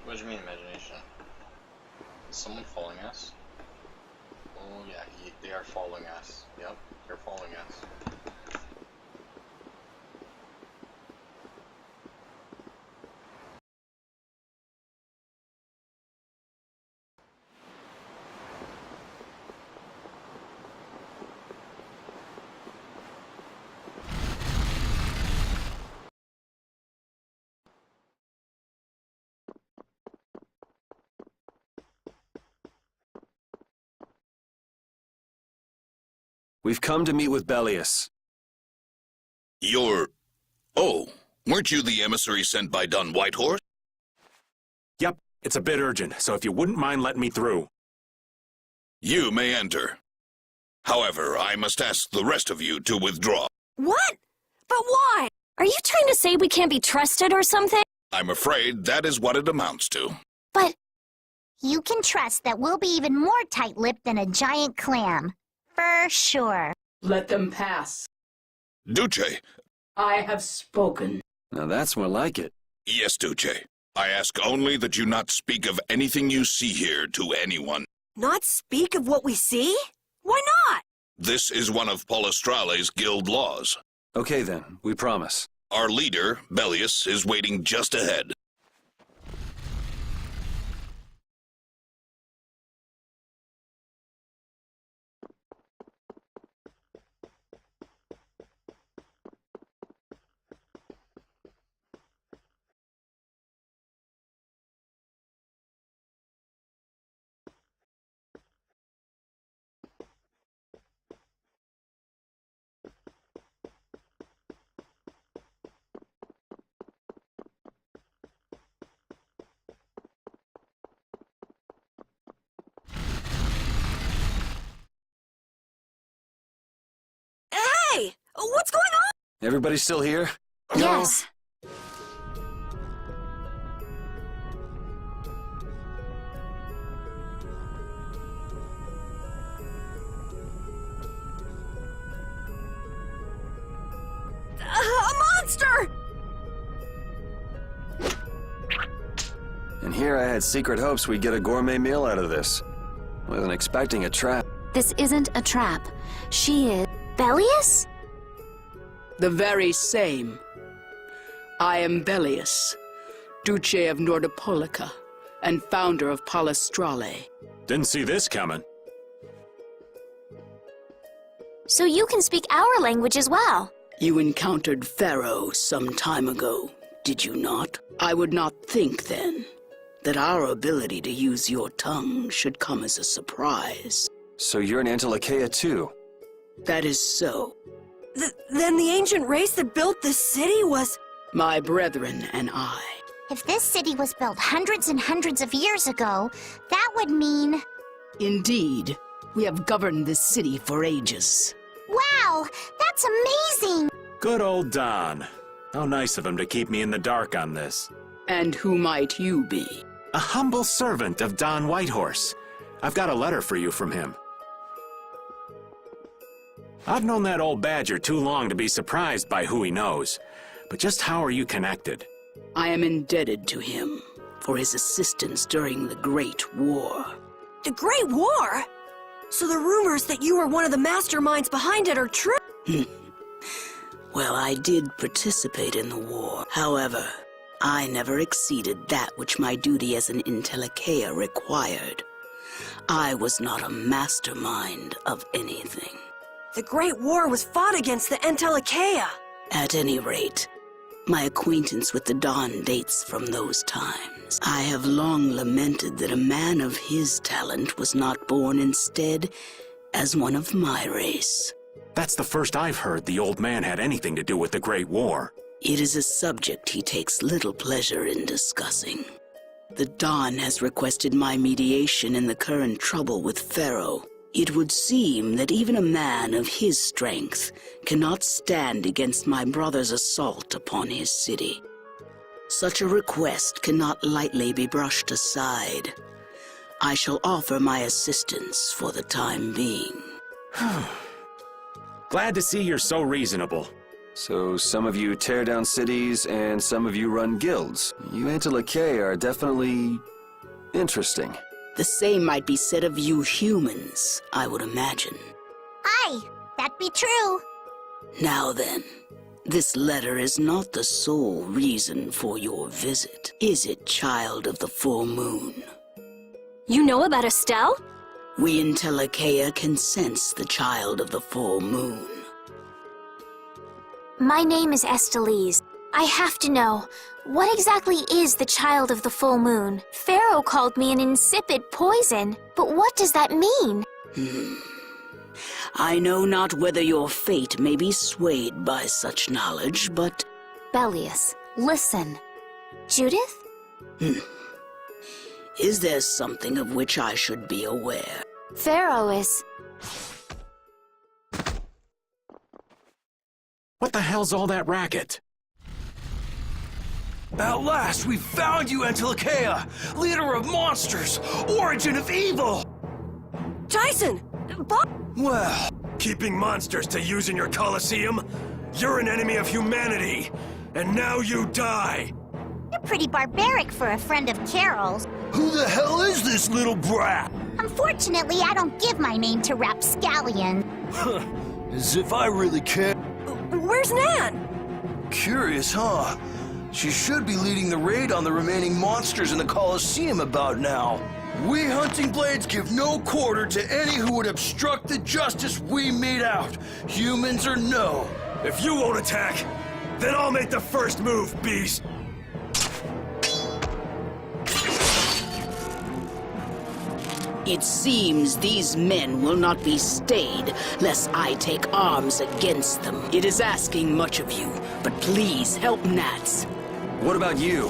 What do you mean, imagination? Is someone following us? Oh yeah, they are following us. Yep, they're following us. We've come to meet with Bellius. Oh, weren't you the emissary sent by Don Whitehorse? Yep, it's a bit urgent, so if you wouldn't mind letting me through. You may enter. However, I must ask the rest of you to withdraw. What? But why? Are you trying to say we can't be trusted or something? I'm afraid that is what it amounts to. But You can trust that we'll be even more tight-lipped than a giant clam. For sure. Let them pass. Duce. I have spoken. Now that's more like it. Yes, Duce. I ask only that you not speak of anything you see here to anyone. Not speak of what we see? Why not? This is one of Palestrale's guild laws. Okay then, we promise. Our leader, Bellius, is waiting just ahead. Hey! What's going on? Everybody still here? yes. A monster! And here I had secret hopes we'd get a gourmet meal out of this. Wasn't expecting a trap. This isn't a trap. She is... Bellius? The very same. I am Bellius, Duce of Nordopolica, and founder of Palestrale. Didn't see this coming. So you can speak our language as well. You encountered Pharaoh some time ago, did you not? I would not think then that our ability to use your tongue should come as a surprise. So you're an Antilocheia too? That is so. Then the ancient race that built this city was... My brethren and I. If this city was built hundreds and hundreds of years ago, that would mean... Indeed. We have governed this city for ages. Wow! That's amazing! Good old Don. How nice of him to keep me in the dark on this. And who might you be? A humble servant of Don Whitehorse. I've got a letter for you from him. I've known that old badger too long to be surprised by who he knows. But just how are you connected? I am indebted to him for his assistance during the Great War. The Great War? So the rumors that you were one of the masterminds behind it are true? Well, I did participate in the war. However, I never exceeded that which my duty as an Intellicaea required. I was not a mastermind of anything. The Great War was fought against the Intellicaea. At any rate, my acquaintance with the Dawn dates from those times. I have long lamented that a man of his talent was not born instead as one of my race. That's the first I've heard the old man had anything to do with the Great War. It is a subject he takes little pleasure in discussing. The Dawn has requested my mediation in the current trouble with Pharaoh. It would seem that even a man of his strength cannot stand against my brother's assault upon his city. Such a request cannot lightly be brushed aside. I shall offer my assistance for the time being. Glad to see you're so reasonable. So some of you tear down cities and some of you run guilds. You Intellicaea are definitely interesting. The same might be said of you humans, I would imagine. Aye, that be true. Now then, this letter is not the sole reason for your visit, is it, child of the full moon? You know about Estelle? We Intellicaea can sense the child of the full moon. My name is Estelise. I have to know, what exactly is the child of the full moon? Pharaoh called me an insipid poison, but what does that mean? I know not whether your fate may be swayed by such knowledge, but... Bellius, listen. Judith? Is there something of which I should be aware? Pharaoh is... What the hell's all that racket? At last, we found you, Intellicaea! Leader of monsters! Origin of evil! Tyson! Well, keeping monsters to use in your Colosseum? You're an enemy of humanity! And now you die! You're pretty barbaric for a friend of Carol's. Who the hell is this little brat? Unfortunately, I don't give my name to rapscallion. As if I really care. Where's Nan? Curious, huh? She should be leading the raid on the remaining monsters in the Colosseum about now. We Hunting Blades give no quarter to any who would obstruct the justice we mete out, humans or no. If you won't attack, then I'll make the first move, beast. It seems these men will not be stayed, lest I take arms against them. It is asking much of you, but please help Nats. What about you?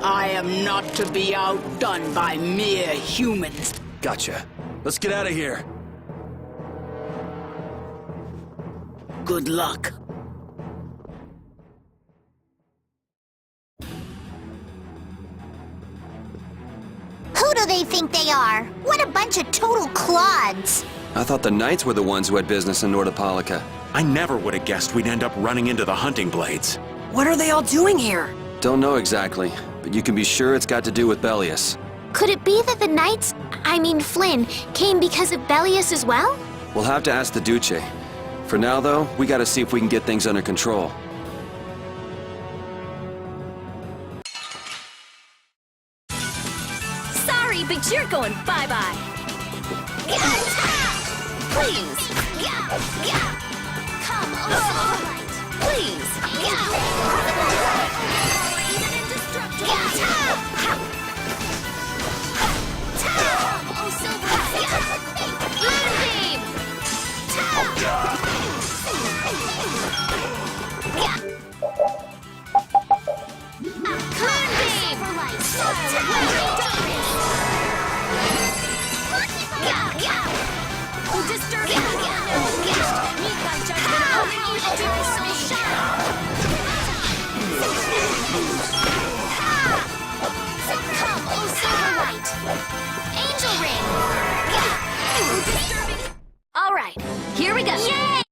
I am not to be outdone by mere humans. Gotcha. Let's get out of here. Good luck. Who do they think they are? What a bunch of total clods! I thought the Knights were the ones who had business in Nordopolica. I never would have guessed we'd end up running into the Hunting Blades. What are they all doing here? Don't know exactly, but you can be sure it's got to do with Bellius. Could it be that the Knights, Flynn, came because of Bellius as well? We'll have to ask the Duce. For now, though, we gotta see if we can get things under control. Sorry, but you're going bye-bye. Please. Come over. Please. Moonbeam! we go! Yay!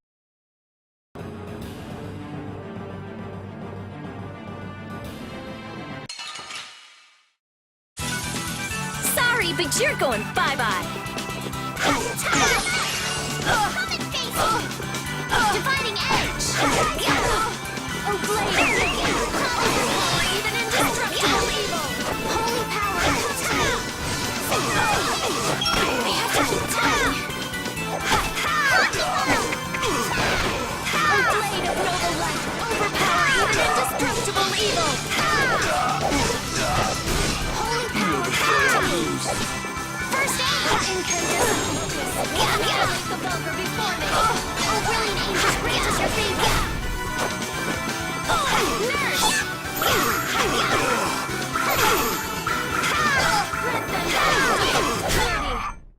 Sorry, but you're going bye-bye. Dividing edge! Oh, Blade! Even indestructible evil! Holy power! I have to keep time! Oh, blade of noble light! Overpower even indestructible evil! Holy power! First aid! Incandescent focus! Annihilate the vulgar before me! Oh, brilliant angels, grant us your favor! Nurse!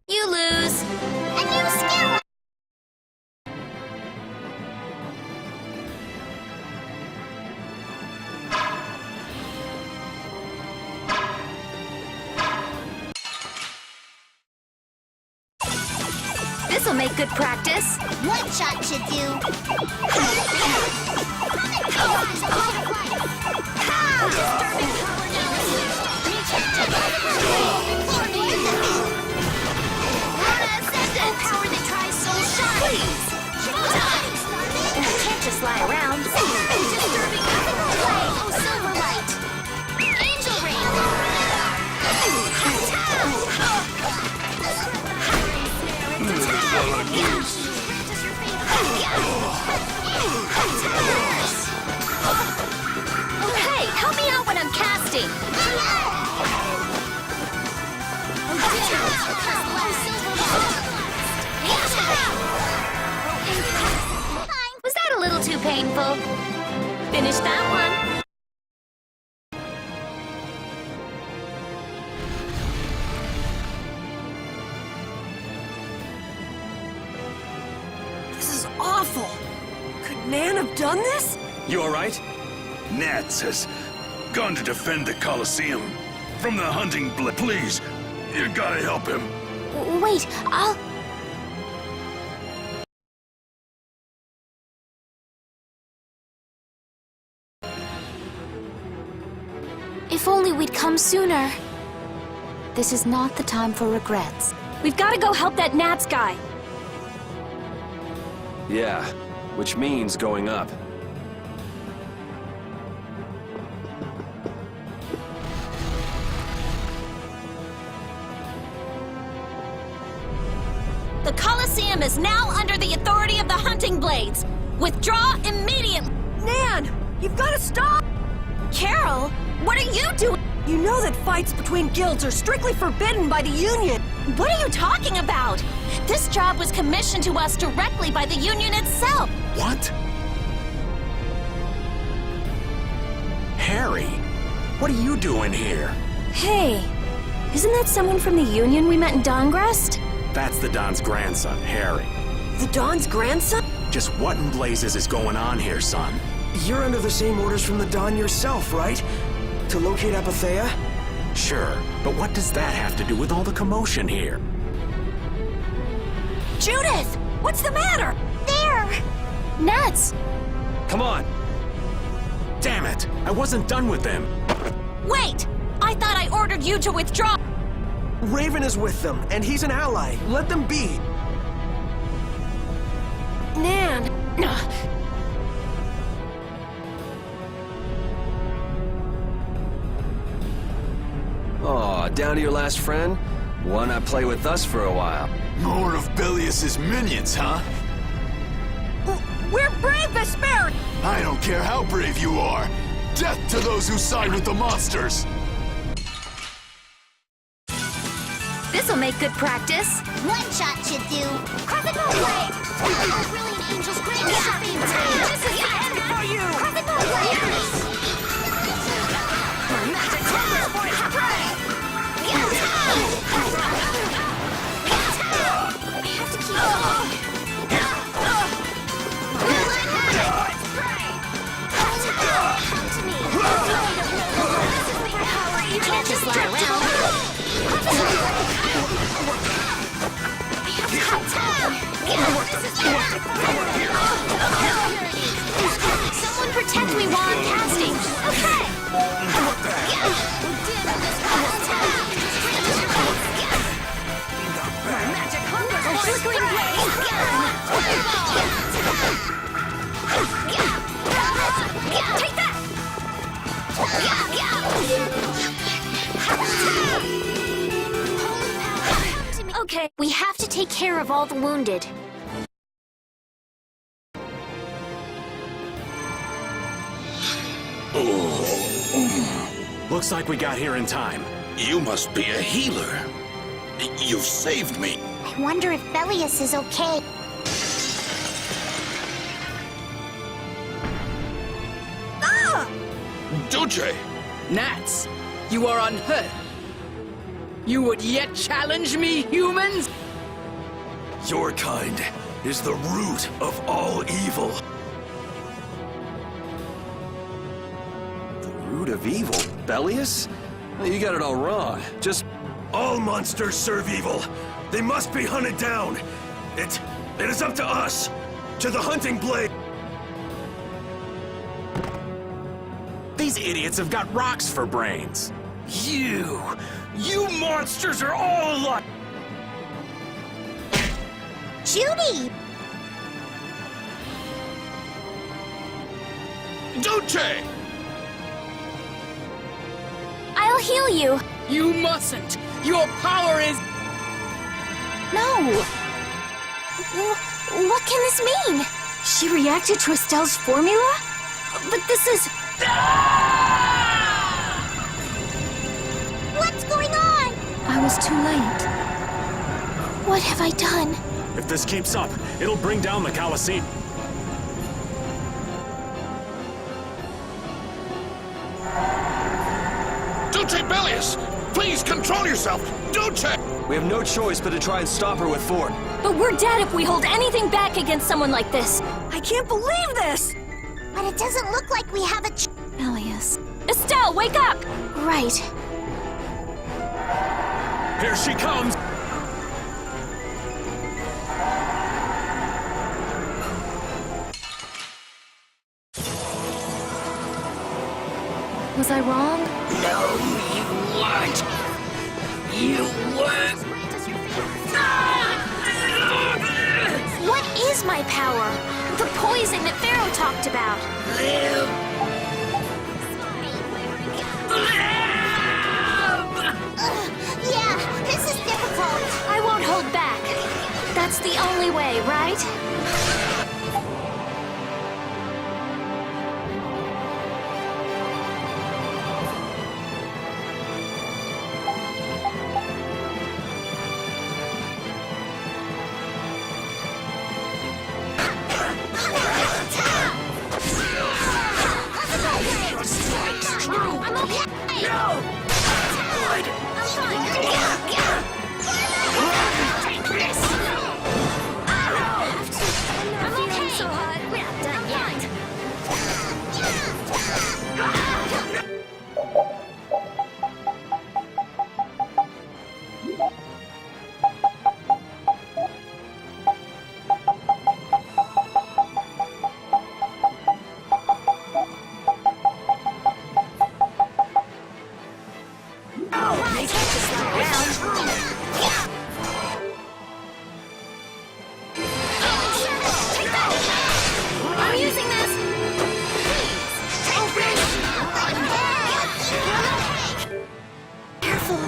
You lose. A new skill! This'll make good practice. One shot should do. Disturbing power now unleashed. Power that tries soul shines. Can't just lie around. Disturbing ethical flame. Oh, silver light. Angel ring. Oh, hey, help me out when I'm casting. Was that a little too painful? Finish that one. This is awful. Could Nan have done this? You alright? Nat says, gone to defend the Colosseum. From the hunting blade. Please, you gotta help him. Wait, I'll... If only we'd come sooner. This is not the time for regrets. We've got to go help that Nats guy. Yeah, which means going up. The Colosseum is now under the authority of the Hunting Blades. Withdraw immediately. Nan, you've got to stop! Carol, what are you doing? You know that fights between guilds are strictly forbidden by the Union. What are you talking about? This job was commissioned to us directly by the Union itself. What? Harry, what are you doing here? Hey, isn't that someone from the Union we met in Dongrest? That's the Don's grandson, Harry. The Don's grandson? Just what in blazes is going on here, son? You're under the same orders from the Don yourself, right? To locate Apothea? Sure, but what does that have to do with all the commotion here? Judith! What's the matter? There! Nuts! Come on! Damn it! I wasn't done with them! Wait! I thought I ordered you to withdraw! Raven is with them, and he's an ally. Let them be. Nan! Aw, down to your last friend? Why not play with us for a while? More of Belius's minions, huh? We're brave Vesperia! I don't care how brave you are. Death to those who side with the monsters! This'll make good practice. One shot should do. Crescent Moon Blade! Oh, brilliant angels, grant us your favor! This is the end for you! Crescent Moon Blade! Magic Tempest Voice Spray! I have to keep going. Come to me! You can't just lie around. This is while I'm casting. Okay! Take that! Okay, we have to take care of all the wounded. Looks like we got here in time. You must be a healer. You've saved me. I wonder if Belius is okay. Duce! Gnats, you are unhurt. You would yet challenge me, humans? Your kind is the root of all evil. The root of evil? Belius? You got it all wrong. Just... All monsters serve evil. They must be hunted down. It is up to us. To the hunting blade. These idiots have got rocks for brains. You monsters are all alike. Judy! Duce! I'll heal you. You mustn't. Your power is... No. What can this mean? She reacted to Estelle's formula? But this is... What's going on? I was too late. What have I done? If this keeps up, it'll bring down the Colosseum. Duce Belius! Please control yourself! Duce! We have no choice but to try and stop her with Thorn. But we're dead if we hold anything back against someone like this. I can't believe this! But it doesn't look like we have a Belius. Estelle, wake up! Right. Here she comes! Was I wrong? No, you weren't. You weren't. What is my power? The poison that Pharaoh talked about. Live. Yeah, this is difficult. I won't hold back. That's the only way, right? I'm okay. I'm using this. Careful.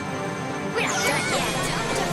We're not done yet.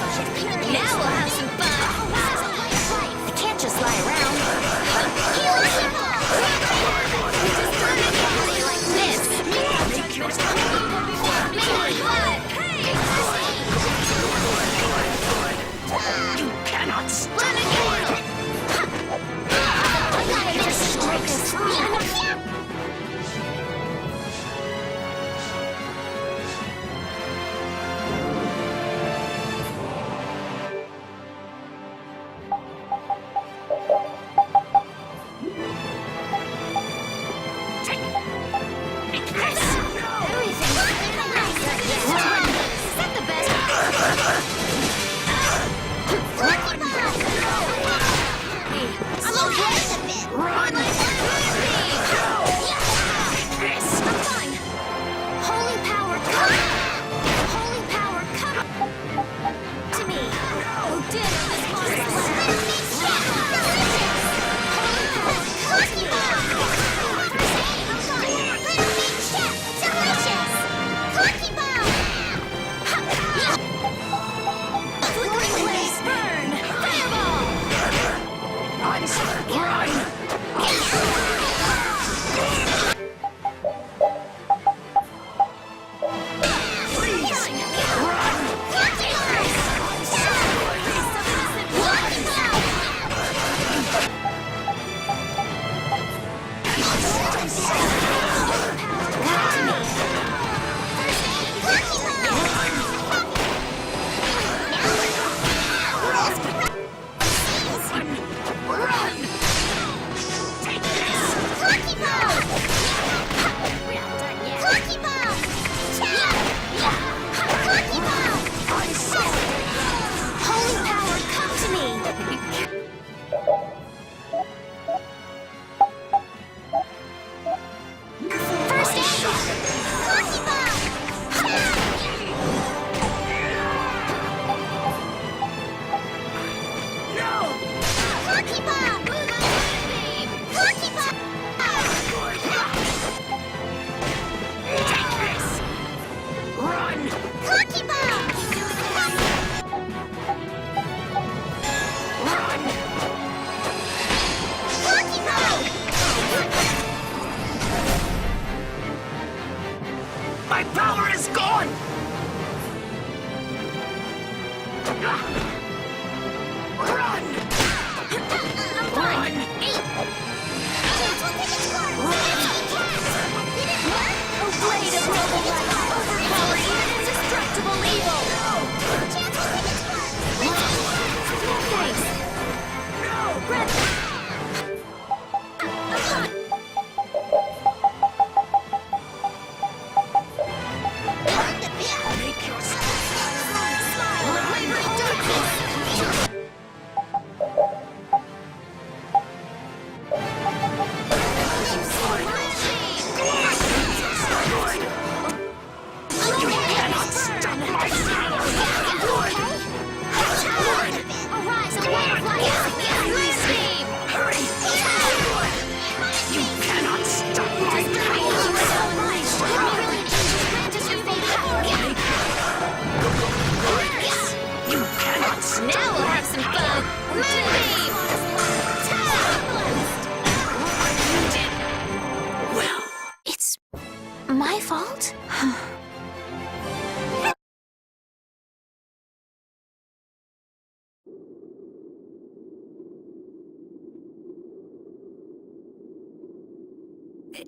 My fault?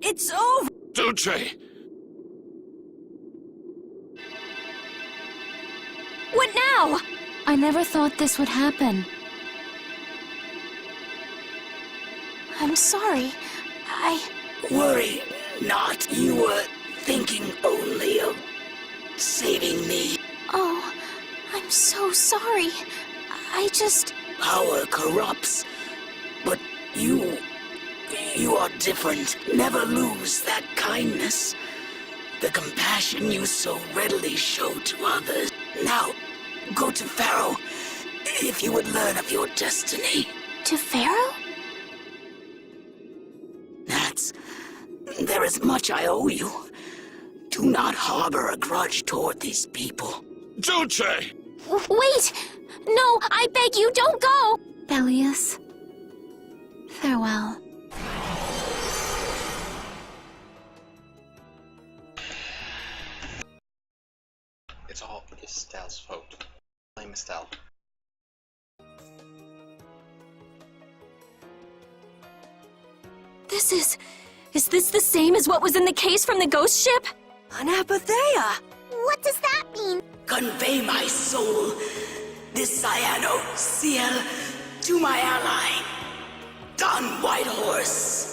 It's over! Dulce! What now? I never thought this would happen. I'm sorry. Worry not. You were thinking only of saving me. Oh, I'm so sorry. I just... Power corrupts, but you are different. Never lose that kindness, the compassion you so readily show to others. Now, go to Pharaoh, if you would learn of your destiny. To Pharaoh? There is much I owe you. Do not harbor a grudge toward these people. Dulce! Wait! No, I beg you, don't go! Bellius, farewell. It's all Estelle's fault. Blame Estelle. Is this the same as what was in the case from the ghost ship? Anapathea! What does that mean? Convey my soul, this cyano seal, to my ally, Don Whitehorse.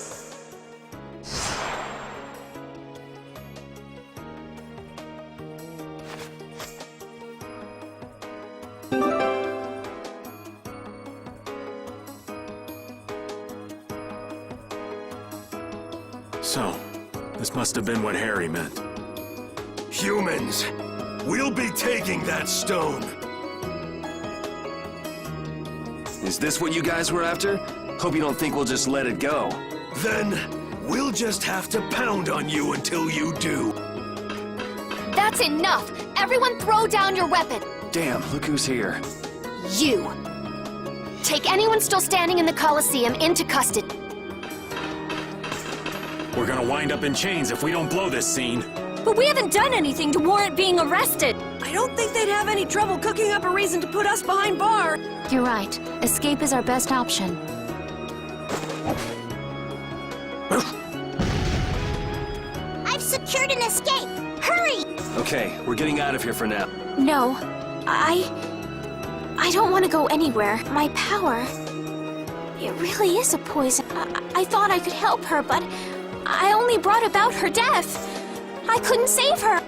So, this must have been what Harry meant. Humans, we'll be taking that stone. Is this what you guys were after? Hope you don't think we'll just let it go. Then, we'll just have to pound on you until you do. That's enough! Everyone throw down your weapon! Damn, look who's here. You! Take anyone still standing in the Colosseum into custody. We're gonna wind up in chains if we don't blow this scene. But we haven't done anything to warrant being arrested. I don't think they'd have any trouble cooking up a reason to put us behind bars. You're right. Escape is our best option. I've secured an escape! Hurry! Okay, we're getting out of here for now. No, I don't want to go anywhere. My power... It really is a poison. I thought I could help her, but I only brought about her death. I couldn't save her.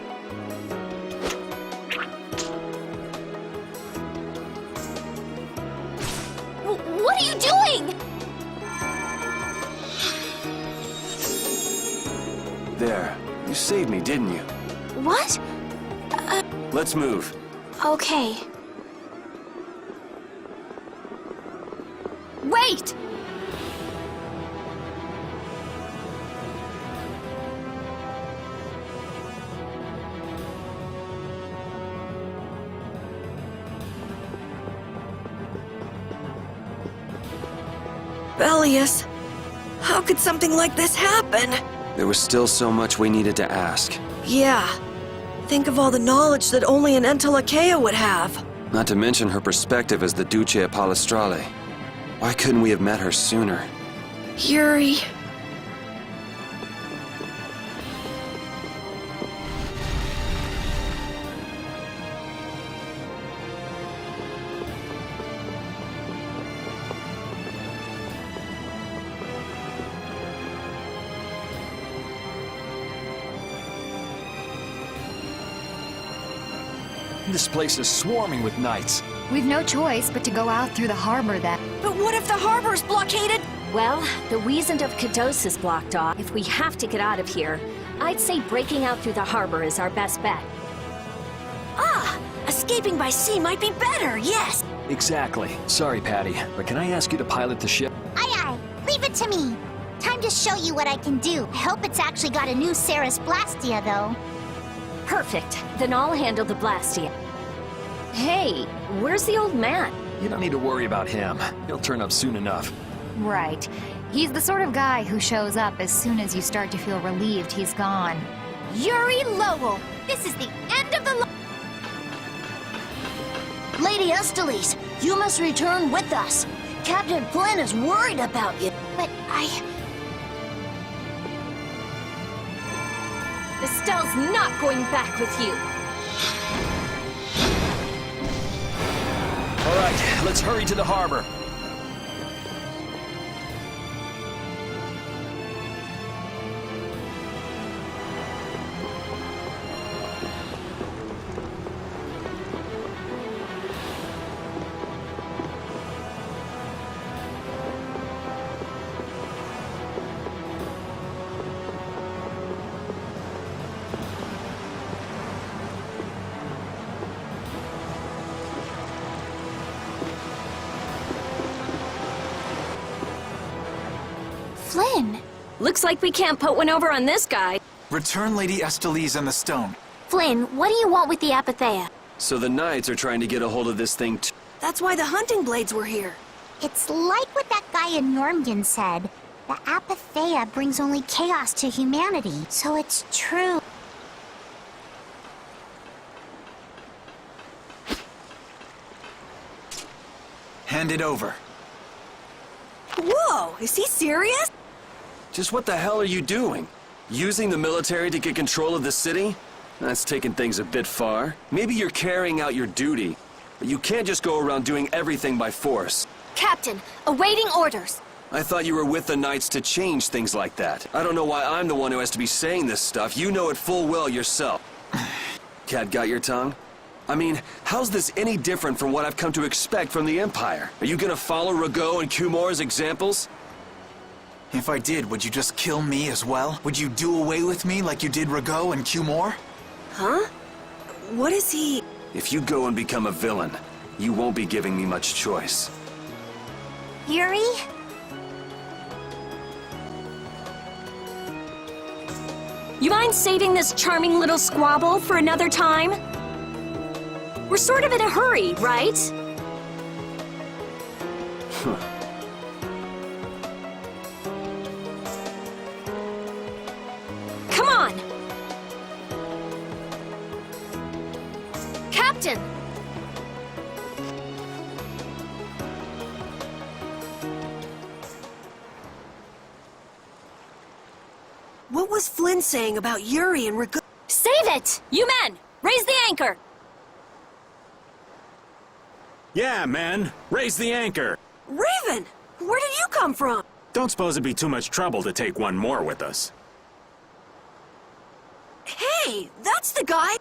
What are you doing? There. You saved me, didn't you? What? Let's move. Okay. Wait! Bellius, how could something like this happen? There was still so much we needed to ask. Yeah. Think of all the knowledge that only an Entelakea would have. Not to mention her perspective as the Duce of Palestrale. Why couldn't we have met her sooner? Yuri. This place is swarming with knights. We've no choice but to go out through the harbor then. But what if the harbor's blockaded? Well, the Wiesent of Kados is blocked off. If we have to get out of here, I'd say breaking out through the harbor is our best bet. Ah! Escaping by sea might be better, yes! Exactly. Sorry, Patty, but can I ask you to pilot the ship? Aye aye, leave it to me. Time to show you what I can do. I hope it's actually got a new Ceres Blastia, though. Perfect. Then I'll handle the Blastia. Hey, where's the old man? You don't need to worry about him. He'll turn up soon enough. Right. He's the sort of guy who shows up as soon as you start to feel relieved he's gone. Yuri Lowell, this is the end of the Lady Estelles, you must return with us. Captain Flynn is worried about you. But Estelle's not going back with you. All right, let's hurry to the harbor. Flynn! Looks like we can't put one over on this guy. Return Lady Estelles and the stone. Flynn, what do you want with the Apatheia? So the Knights are trying to get a hold of this thing too. That's why the hunting blades were here. It's like what that guy in Normgan said. The Apatheia brings only chaos to humanity, so it's true. Hand it over. Whoa, is he serious? Just what the hell are you doing? Using the military to get control of the city? That's taking things a bit far. Maybe you're carrying out your duty, but you can't just go around doing everything by force. Captain, awaiting orders. I thought you were with the Knights to change things like that. I don't know why I'm the one who has to be saying this stuff. You know it full well yourself. Cat got your tongue? I mean, how's this any different from what I've come to expect from the Empire? Are you gonna follow Rago and Cumor's examples? If I did, would you just kill me as well? Would you do away with me like you did Rago and Cumor? Huh? What is he... If you go and become a villain, you won't be giving me much choice. Yuri? You mind saving this charming little squabble for another time? We're sort of in a hurry, right? Come on! Captain! What was Flynn saying about Yuri and Rago? Save it! You men, raise the anchor! Yeah, men. Raise the anchor. Raven! Where did you come from? Don't suppose it'd be too much trouble to take one more with us. Hey, that's the guy!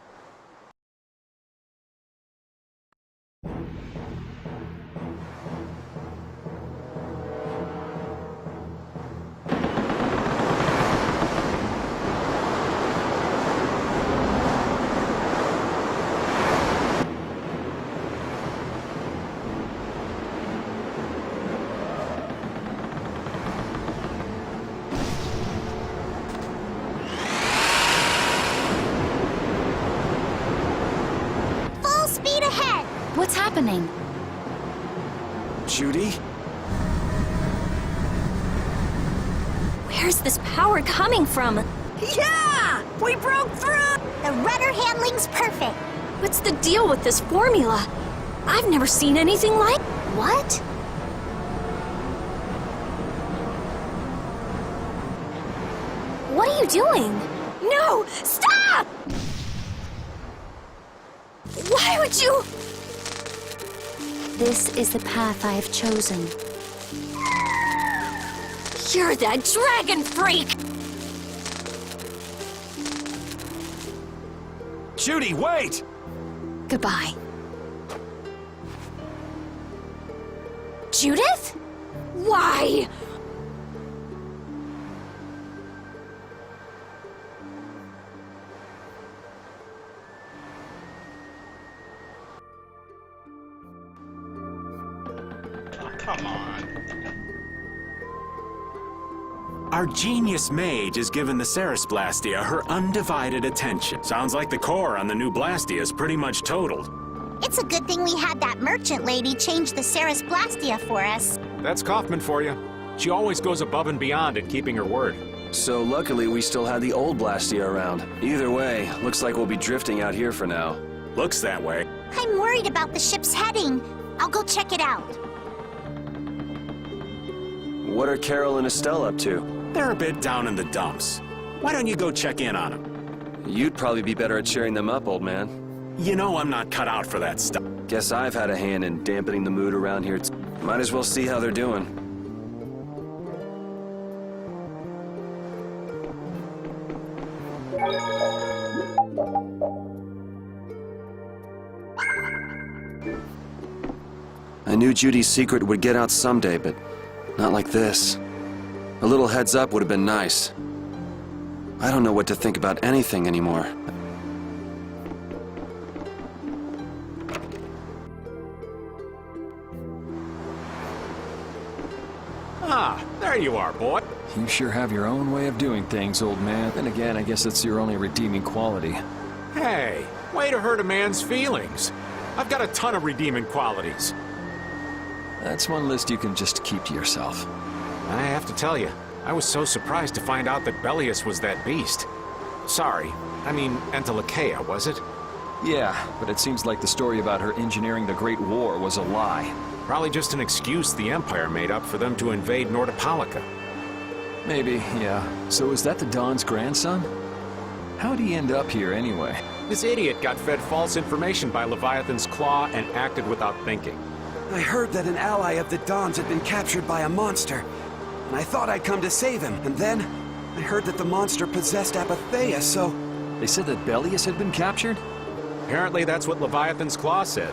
What's happening? Judy? Where's this power coming from? Yeah! We broke through! The rudder handling's perfect. What's the deal with this formula? I've never seen anything like... What? What are you doing? No! Stop! Why would you... This is the path I have chosen. You're that dragon freak! Judy, wait! Goodbye. Judith? Why? Come on. Our genius mage has given the Ceres Blastia her undivided attention. Sounds like the core on the new Blastia is pretty much totaled. It's a good thing we had that merchant lady change the Ceres Blastia for us. That's Kaufman for you. She always goes above and beyond in keeping her word. So luckily we still had the old Blastia around. Either way, looks like we'll be drifting out here for now. Looks that way. I'm worried about the ship's heading. I'll go check it out. What are Carol and Estelle up to? They're a bit down in the dumps. Why don't you go check in on them? You'd probably be better at cheering them up, old man. You know I'm not cut out for that stuff. Guess I've had a hand in dampening the mood around here. Might as well see how they're doing. I knew Judy's secret would get out someday, but not like this. A little heads up would have been nice. I don't know what to think about anything anymore. Ah, there you are, boy. You sure have your own way of doing things, old man. Then again, I guess it's your only redeeming quality. Hey, way to hurt a man's feelings. I've got a ton of redeeming qualities. That's one list you can just keep to yourself. I have to tell you, I was so surprised to find out that Belius was that beast. Sorry, I mean Entelekea, was it? Yeah, but it seems like the story about her engineering the Great War was a lie. Probably just an excuse the Empire made up for them to invade Nordopolica. Maybe, yeah. So is that the Don's grandson? How'd he end up here anyway? This idiot got fed false information by Leviathan's Claw and acted without thinking. I heard that an ally of the Don's had been captured by a monster, and I thought I'd come to save him. And then, I heard that the monster possessed Apatheia, so... They said that Belius had been captured? Apparently that's what Leviathan's Claw said.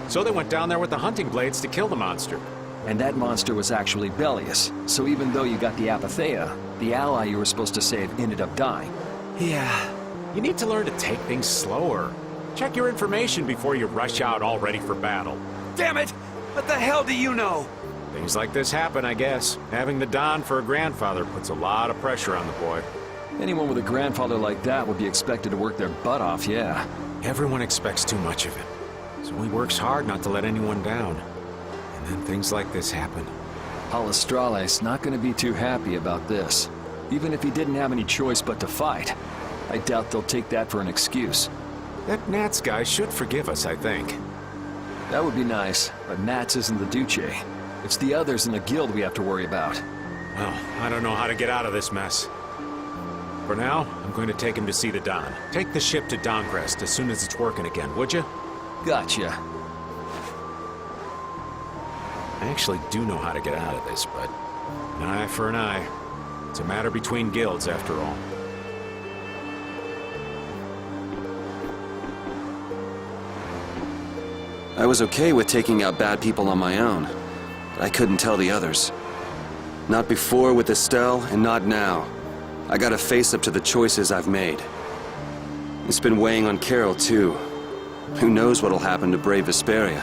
So they went down there with the hunting blades to kill the monster. And that monster was actually Belius. So even though you got the Apatheia, the ally you were supposed to save ended up dying. Yeah. You need to learn to take things slower. Check your information before you rush out all ready for battle. Damn it! What the hell do you know? Things like this happen, I guess. Having the Don for a grandfather puts a lot of pressure on the boy. Anyone with a grandfather like that would be expected to work their butt off, yeah. Everyone expects too much of him. So he works hard not to let anyone down. And then things like this happen. Palestrale's not going to be too happy about this. Even if he didn't have any choice but to fight. I doubt they'll take that for an excuse. That Nats guy should forgive us, I think. That would be nice, but Nats isn't the Duce. It's the others in the guild we have to worry about. Well, I don't know how to get out of this mess. For now, I'm going to take him to see the Don. Take the ship to Dongrest as soon as it's working again, would you? Gotcha. I actually do know how to get out of this, but an eye for an eye. It's a matter between guilds, after all. I was okay with taking out bad people on my own, but I couldn't tell the others. Not before with Estelle, and not now. I gotta face up to the choices I've made. It's been weighing on Carol, too. Who knows what'll happen to brave Vesperia?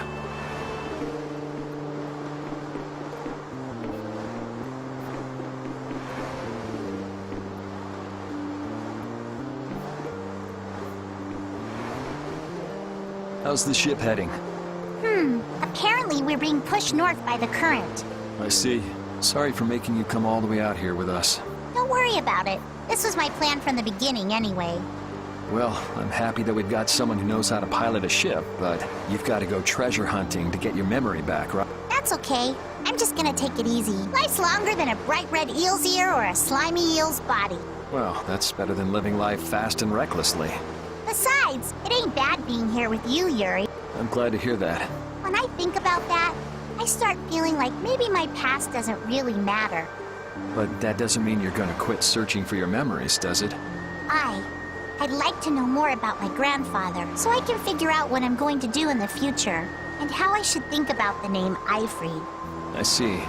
How's the ship heading? Apparently we're being pushed north by the current. I see. Sorry for making you come all the way out here with us. Don't worry about it. This was my plan from the beginning anyway. Well, I'm happy that we've got someone who knows how to pilot a ship, but you've got to go treasure hunting to get your memory back, right? That's okay. I'm just gonna take it easy. Life's longer than a bright red eel's ear or a slimy eel's body. Well, that's better than living life fast and recklessly. Besides, it ain't bad being here with you, Yuri. I'm glad to hear that. When I think about that, I start feeling like maybe my past doesn't really matter. But that doesn't mean you're gonna quit searching for your memories, does it? I'd like to know more about my grandfather, so I can figure out what I'm going to do in the future, and how I should think about the name Eifried. I see.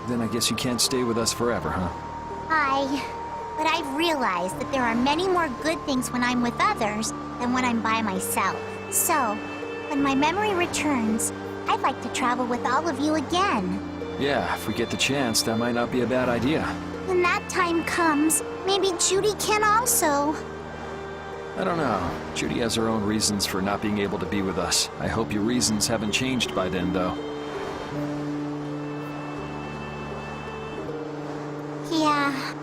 Then I guess you can't stay with us forever, huh? But I've realized that there are many more good things when I'm with others than when I'm by myself. So, when my memory returns, I'd like to travel with all of you again. Yeah, if we get the chance, that might not be a bad idea. When that time comes, maybe Judy can also. I don't know. Judy has her own reasons for not being able to be with us. I hope your reasons haven't changed by then, though. Yeah.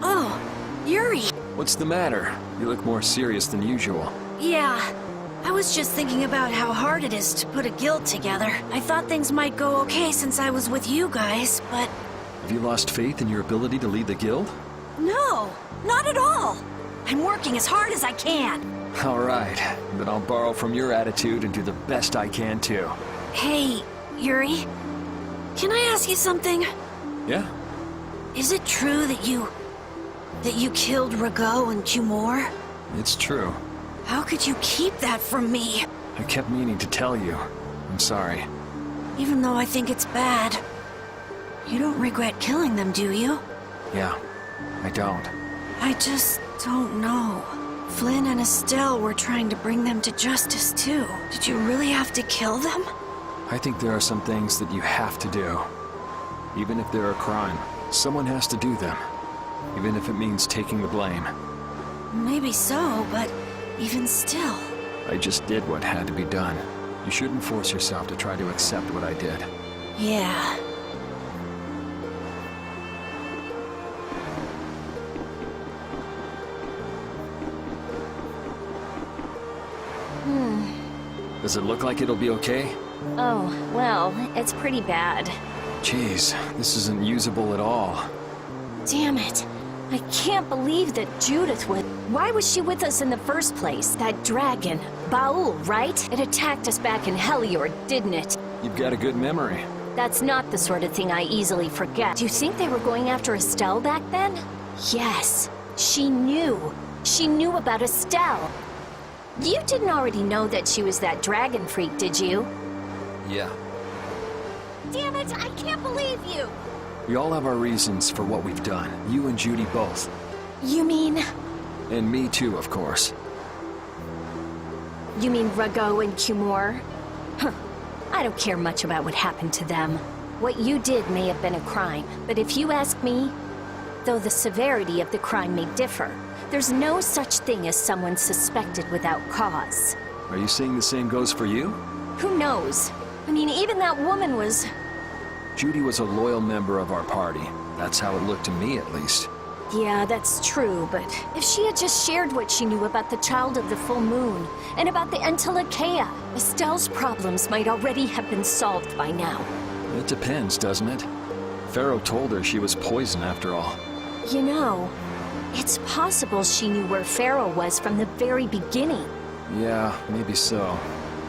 Oh, Yuri. What's the matter? You look more serious than usual. Yeah. I was just thinking about how hard it is to put a guild together. I thought things might go okay since I was with you guys, but... Have you lost faith in your ability to lead the guild? No, not at all. I'm working as hard as I can. All right, then I'll borrow from your attitude and do the best I can too. Hey, Yuri. Can I ask you something? Yeah? Is it true that you killed Rago and Cumor? It's true. How could you keep that from me? I kept meaning to tell you. I'm sorry. Even though I think it's bad. You don't regret killing them, do you? Yeah, I don't. I just don't know. Flynn and Estelle were trying to bring them to justice, too. Did you really have to kill them? I think there are some things that you have to do. Even if they're a crime, someone has to do them. Even if it means taking the blame. Maybe so, but even still. I just did what had to be done. You shouldn't force yourself to try to accept what I did. Yeah. Does it look like it'll be okay? Oh, well, it's pretty bad. Jeez, this isn't usable at all. Damn it. I can't believe that Judith would... Why was she with us in the first place? That dragon. Baul, right? It attacked us back in Heliord, didn't it? You've got a good memory. That's not the sort of thing I easily forget. Do you think they were going after Estelle back then? Yes. She knew. She knew about Estelle. You didn't already know that she was that dragon freak, did you? Yeah. Damn it, I can't believe you! We all have our reasons for what we've done. You and Judy both. You mean... And me too, of course. You mean Rago and Cumor? Huh. I don't care much about what happened to them. What you did may have been a crime, but if you ask me, though the severity of the crime may differ, there's no such thing as someone suspected without cause. Are you saying the same goes for you? Who knows? I mean, even that woman was... Judy was a loyal member of our party. That's how it looked to me, at least. Yeah, that's true, but if she had just shared what she knew about the Child of the Full Moon, and about the Entelekea, Estelle's problems might already have been solved by now. It depends, doesn't it? Pharaoh told her she was poison after all. You know, it's possible she knew where Pharaoh was from the very beginning. Yeah, maybe so.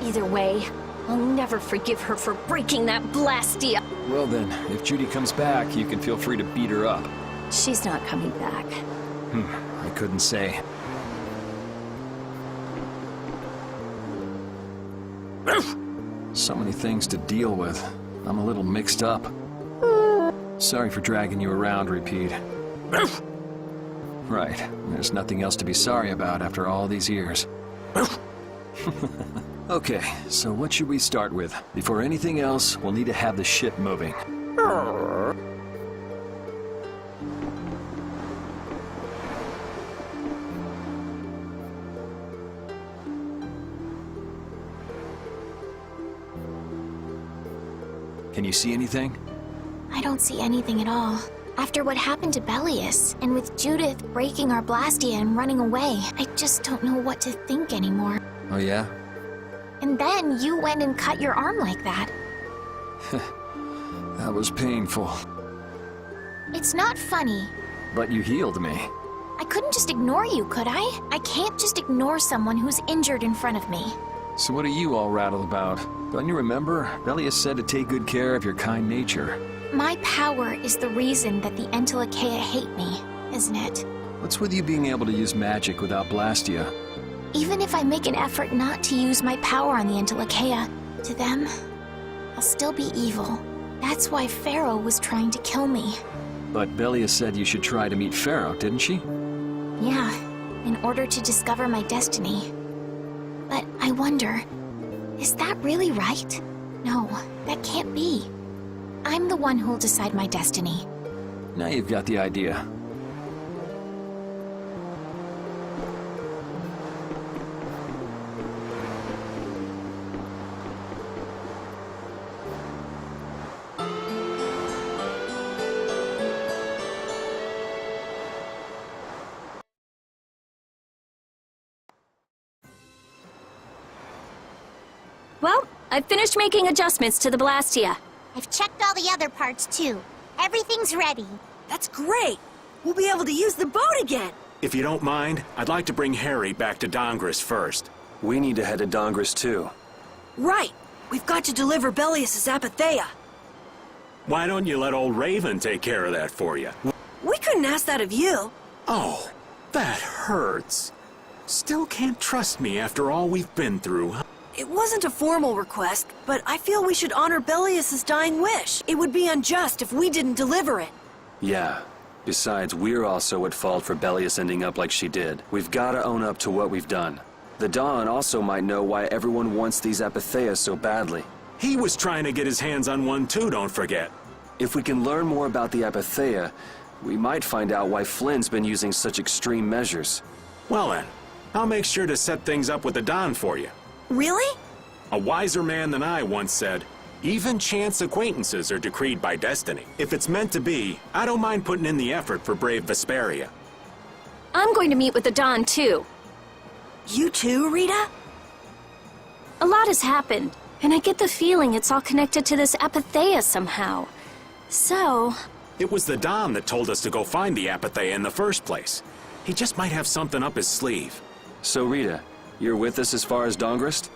Either way, I'll never forgive her for breaking that Blastia. Well then, if Judy comes back, you can feel free to beat her up. She's not coming back. I couldn't say. So many things to deal with. I'm a little mixed up. Sorry for dragging you around, Repeat. Right. There's nothing else to be sorry about after all these years. Okay, so what should we start with? Before anything else, we'll need to have the ship moving. Can you see anything? I don't see anything at all. After what happened to Belius, and with Judith breaking our Blastia and running away, I just don't know what to think anymore. Oh yeah? And then you went and cut your arm like that. That was painful. It's not funny. But you healed me. I couldn't just ignore you, could I? I can't just ignore someone who's injured in front of me. So what are you all rattled about? Don't you remember? Belius said to take good care of your kind nature. My power is the reason that the Entelekea hate me, isn't it? What's with you being able to use magic without Blastia? Even if I make an effort not to use my power on the Entelekea, to them, I'll still be evil. That's why Pharaoh was trying to kill me. But Belius said you should try to meet Pharaoh, didn't she? Yeah, in order to discover my destiny. But I wonder, is that really right? No, that can't be. I'm the one who'll decide my destiny. Now you've got the idea. Well, I've finished making adjustments to the Blastia. I've checked all the other parts, too. Everything's ready. That's great. We'll be able to use the boat again. If you don't mind, I'd like to bring Harry back to Dongris first. We need to head to Dongris too. Right. We've got to deliver Belius' Apatheia. Why don't you let old Raven take care of that for you? We couldn't ask that of you. Oh, that hurts. Still can't trust me after all we've been through, huh? It wasn't a formal request, but I feel we should honor Belius' dying wish. It would be unjust if we didn't deliver it. Yeah. Besides, we're also at fault for Belius ending up like she did. We've got to own up to what we've done. The Dawn also might know why everyone wants these Apatheias so badly. He was trying to get his hands on one too, don't forget. If we can learn more about the Apatheia, we might find out why Flynn's been using such extreme measures. Well then, I'll make sure to set things up with the Dawn for you. Really? A wiser man than I once said, even chance acquaintances are decreed by destiny. If it's meant to be, I don't mind putting in the effort for brave Vesperia. I'm going to meet with the Dawn, too. You too, Rita? A lot has happened, and I get the feeling it's all connected to this Apatheia somehow. So... It was the Dawn that told us to go find the Apatheia in the first place. He just might have something up his sleeve. So Rita, you're with us as far as Dongris?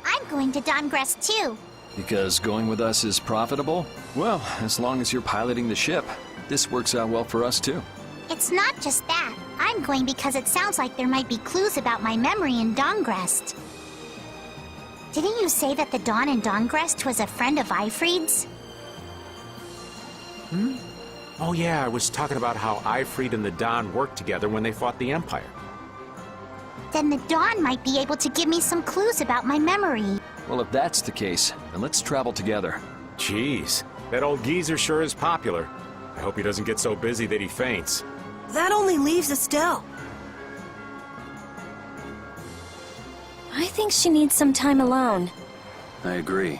I'm going to Dongris, too. Because going with us is profitable? Well, as long as you're piloting the ship, this works out well for us too. It's not just that. I'm going because it sounds like there might be clues about my memory in Dongrest. Didn't you say that the Dawn in Dongrest was a friend of Eifried's? Oh yeah, I was talking about how Eifried and the Dawn worked together when they fought the Empire. Then the Dawn might be able to give me some clues about my memory. Well, if that's the case, then let's travel together. Jeez, that old geezer sure is popular. I hope he doesn't get so busy that he faints. That only leaves Estelle. I think she needs some time alone. I agree.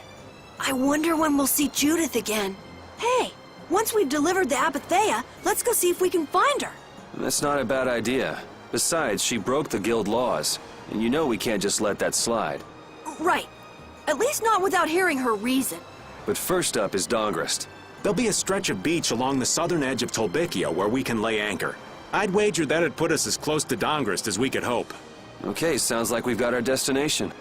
I wonder when we'll see Judith again. Hey, once we've delivered the Apatheia, let's go see if we can find her. That's not a bad idea. Besides, she broke the guild laws, and you know we can't just let that slide. Right. At least not without hearing her reason. But first up is Dongris. There'll be a stretch of beach along the southern edge of Tolbikia where we can lay anchor. I'd wager that'd put us as close to Dongris as we could hope. Okay, sounds like we've got our destination.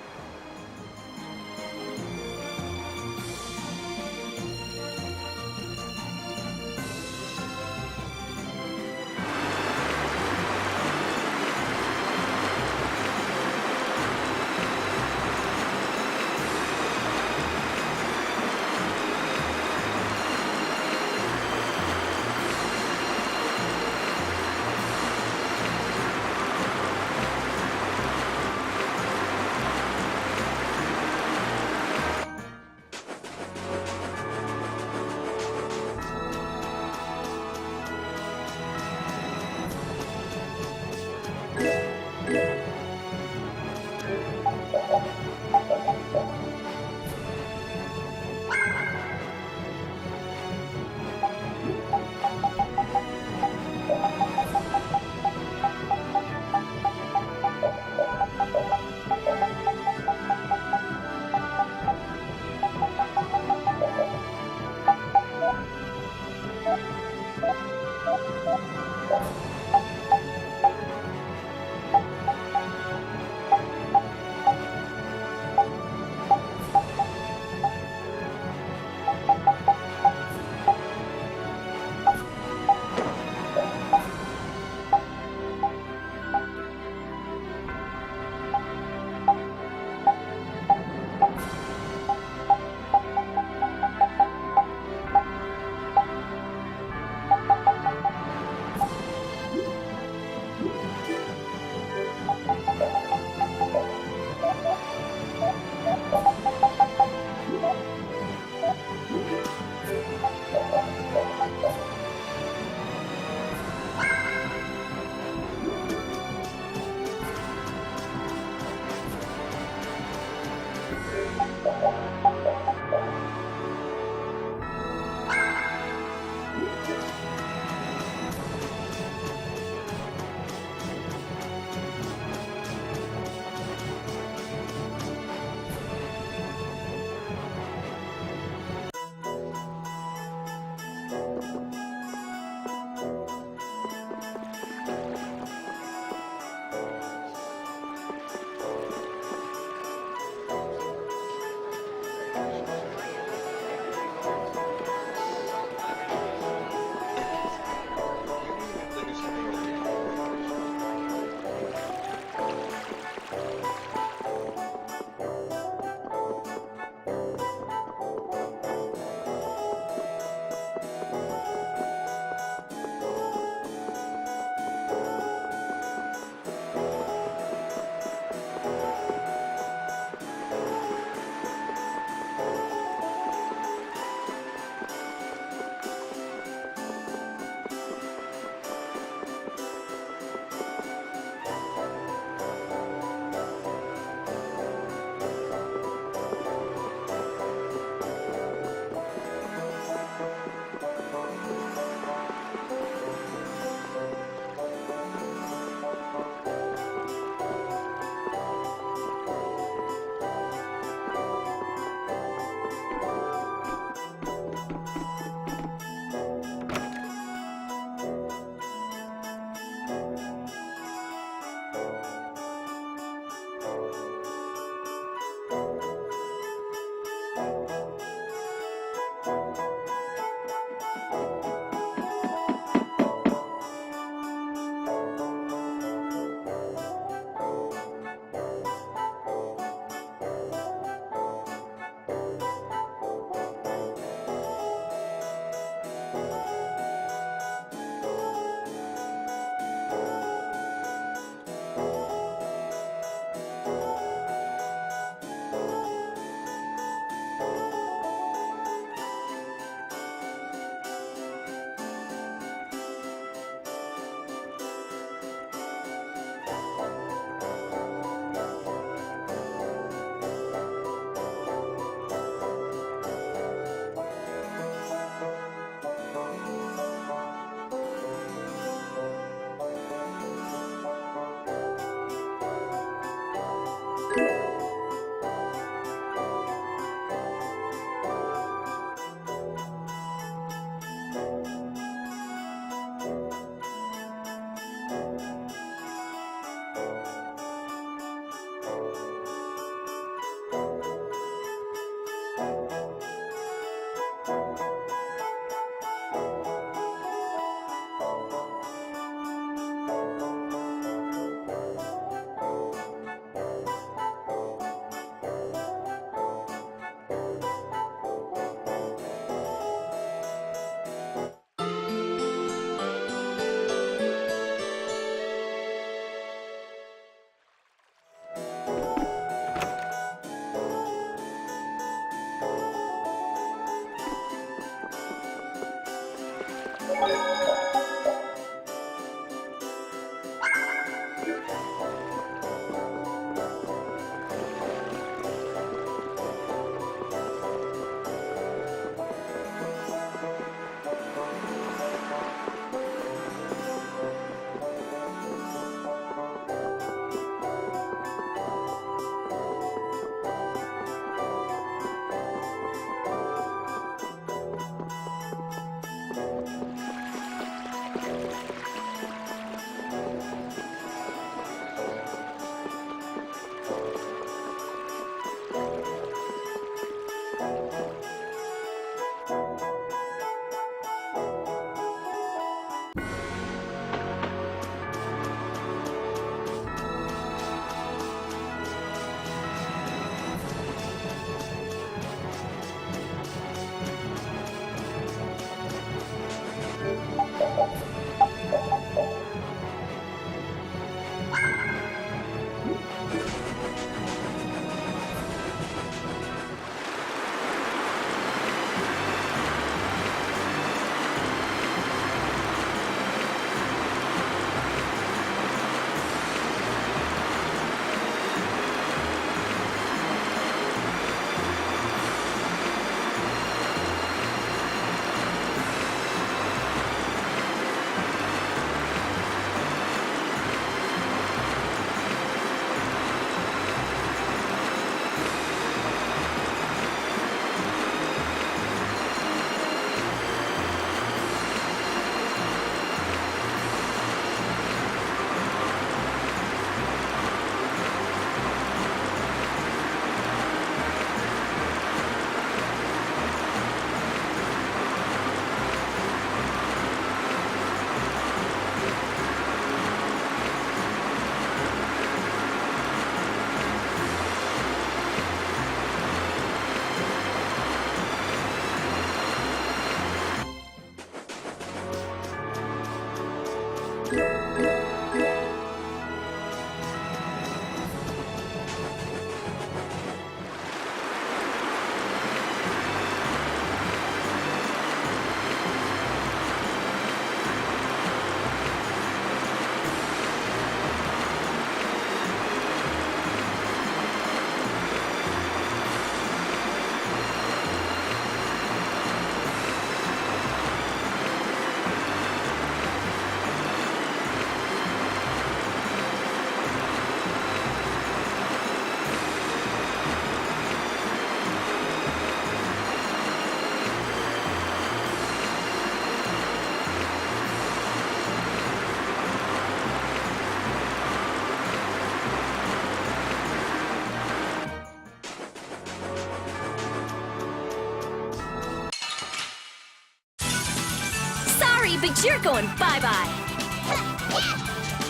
Sorry, but you're going bye-bye.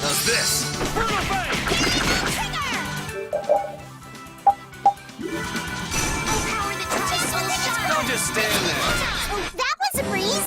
How's this? Don't just stand there. Oh, that was a breeze!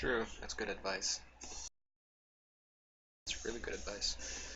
True, that's good advice. It's really good advice.